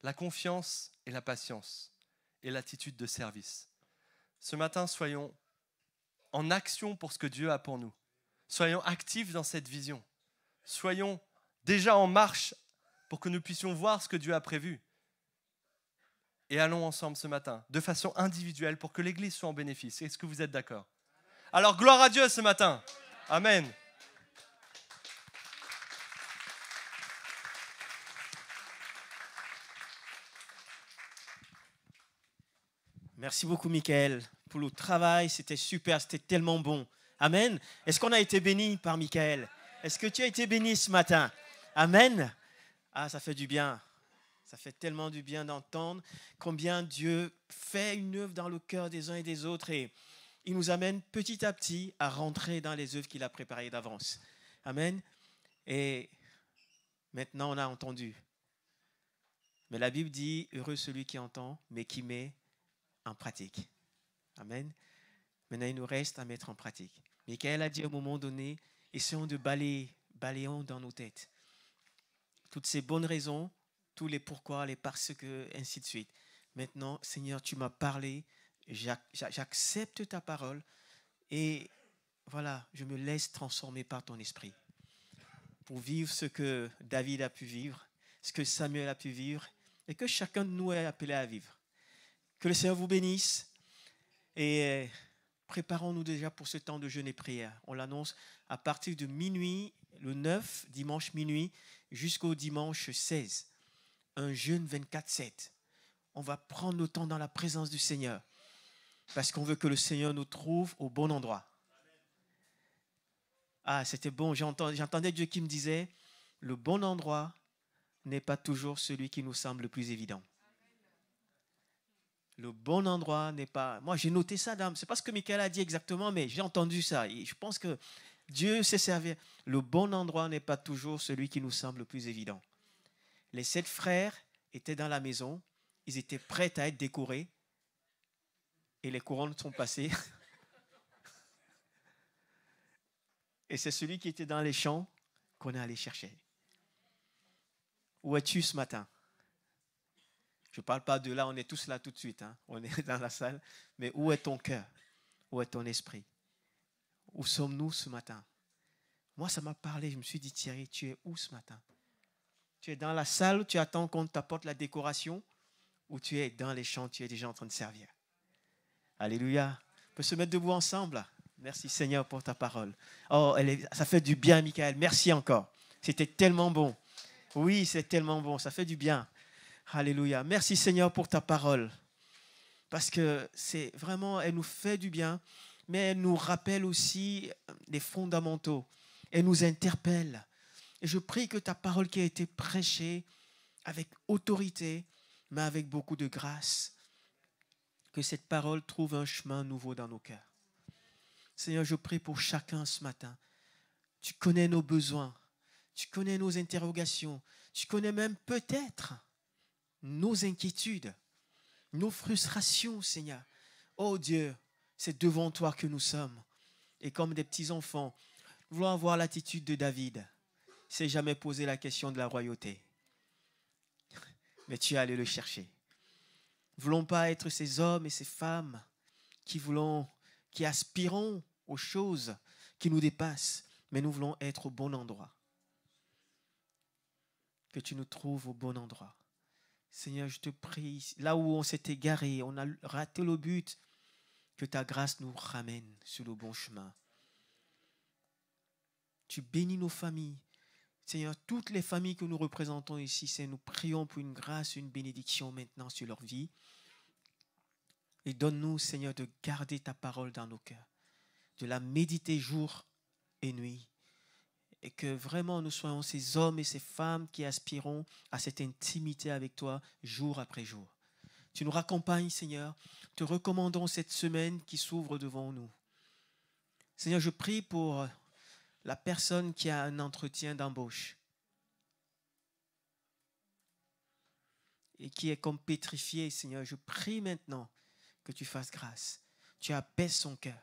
[SPEAKER 7] La confiance et la patience. Et l'attitude de service. Ce matin, soyons en action pour ce que Dieu a pour nous. Soyons actifs dans cette vision. Soyons déjà en marche pour que nous puissions voir ce que Dieu a prévu. Et allons ensemble ce matin, de façon individuelle, pour que l'Église soit en bénéfice. Est-ce que vous êtes d'accord ? Alors, gloire à Dieu ce matin. Amen.
[SPEAKER 1] Merci beaucoup, Michael, pour le travail. C'était super, c'était tellement bon. Amen. Est-ce qu'on a été béni par Michael? Est-ce que tu as été béni ce matin? Amen. Ah, ça fait du bien. Ça fait tellement du bien d'entendre combien Dieu fait une œuvre dans le cœur des uns et des autres et il nous amène petit à petit à rentrer dans les œuvres qu'il a préparées d'avance. Amen. Et maintenant, on a entendu. Mais la Bible dit, heureux celui qui entend, mais qui met en pratique. Amen. Maintenant, il nous reste à mettre en pratique. Michael a dit à un moment donné, essayons de balayons dans nos têtes toutes ces bonnes raisons, tous les pourquoi, les parce que, ainsi de suite. Maintenant, Seigneur, tu m'as parlé, j'accepte ta parole et voilà, je me laisse transformer par ton esprit pour vivre ce que David a pu vivre, ce que Samuel a pu vivre et que chacun de nous est appelé à vivre. Que le Seigneur vous bénisse et préparons-nous déjà pour ce temps de jeûne et prière. On l'annonce à partir de minuit, le 9, dimanche minuit, jusqu'au dimanche 16. Un jeûne 24/7. On va prendre le temps dans la présence du Seigneur parce qu'on veut que le Seigneur nous trouve au bon endroit. Ah, c'était bon. J'entendais Dieu qui me disait, le bon endroit n'est pas toujours celui qui nous semble le plus évident. Le bon endroit n'est pas... Moi, j'ai noté ça, dame. C'est pas ce que Michael a dit exactement, mais j'ai entendu ça. Et je pense que Dieu sait servir. Le bon endroit n'est pas toujours celui qui nous semble le plus évident. Les 7 frères étaient dans la maison. Ils étaient prêts à être décorés. Et les couronnes sont passées. Et c'est celui qui était dans les champs qu'on est allé chercher. Où es-tu ce matin? Je ne parle pas de là, on est tous là tout de suite. Hein. On est dans la salle. Mais où est ton cœur? Où est ton esprit? Où sommes-nous ce matin? Moi, ça m'a parlé. Je me suis dit, Thierry, tu es où ce matin? Tu es dans la salle, tu attends qu'on t'apporte la décoration, ou tu es dans les champs, tu es déjà en train de servir? Alléluia. On peut se mettre debout ensemble. Merci Seigneur pour ta parole. Oh, ça fait du bien, Michael. Merci encore. C'était tellement bon. Oui, c'est tellement bon. Ça fait du bien. Alléluia. Merci Seigneur pour ta parole. Parce que c'est vraiment, elle nous fait du bien, mais elle nous rappelle aussi les fondamentaux. Elle nous interpelle. Et je prie que ta parole qui a été prêchée avec autorité, mais avec beaucoup de grâce, que cette parole trouve un chemin nouveau dans nos cœurs. Seigneur, je prie pour chacun ce matin. Tu connais nos besoins, tu connais nos interrogations, tu connais même peut-être nos inquiétudes, nos frustrations, Seigneur. Oh Dieu, c'est devant toi que nous sommes. Et comme des petits enfants, nous voulons avoir l'attitude de David. Il ne s'est jamais posé la question de la royauté. Mais tu es allé le chercher. Nous ne voulons pas être ces hommes et ces femmes qui aspirons aux choses qui nous dépassent, mais nous voulons être au bon endroit. Que tu nous trouves au bon endroit. Seigneur, je te prie, là où on s'est égaré, on a raté le but, que ta grâce nous ramène sur le bon chemin. Tu bénis nos familles. Seigneur, toutes les familles que nous représentons ici, Seigneur, nous prions pour une grâce, une bénédiction maintenant sur leur vie. Et donne-nous, Seigneur, de garder ta parole dans nos cœurs, de la méditer jour et nuit. Et que vraiment nous soyons ces hommes et ces femmes qui aspirons à cette intimité avec toi jour après jour. Tu nous raccompagnes, Seigneur. Te recommandons cette semaine qui s'ouvre devant nous. Seigneur, je prie pour la personne qui a un entretien d'embauche et qui est comme pétrifiée, Seigneur. Je prie maintenant que tu fasses grâce. Tu apaises son cœur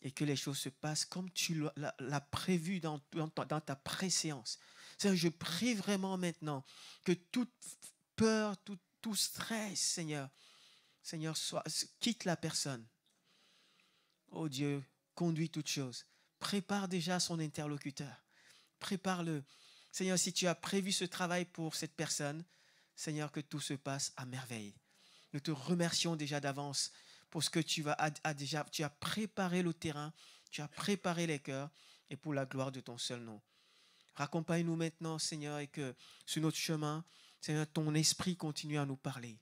[SPEAKER 1] et que les choses se passent comme tu l'as prévu dans ta préséance. Seigneur, je prie vraiment maintenant que toute peur, tout stress, Seigneur, quitte la personne. Oh Dieu, conduis toutes choses. Prépare déjà son interlocuteur. Prépare-le. Seigneur, si tu as prévu ce travail pour cette personne, Seigneur, que tout se passe à merveille. Nous te remercions déjà d'avance pour ce que tu as préparé le terrain, tu as préparé les cœurs et pour la gloire de ton seul nom. Raccompagne-nous maintenant, Seigneur, et que sur notre chemin, Seigneur, ton esprit continue à nous parler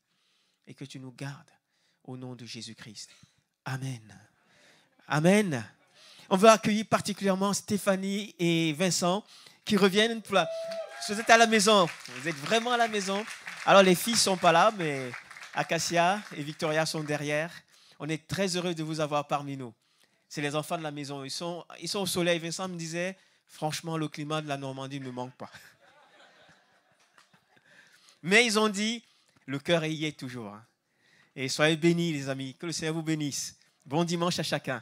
[SPEAKER 1] et que tu nous gardes au nom de Jésus-Christ. Amen. Amen. On veut accueillir particulièrement Stéphanie et Vincent qui reviennent pour la... Vous êtes à la maison, vous êtes vraiment à la maison. Alors les filles ne sont pas là, mais Acacia et Victoria sont derrière. On est très heureux de vous avoir parmi nous. C'est les enfants de la maison, ils sont au soleil. Vincent me disait, franchement, le climat de la Normandie ne me manque pas. Mais ils ont dit, le cœur y est toujours. Et soyez bénis les amis, que le Seigneur vous bénisse. Bon dimanche à chacun.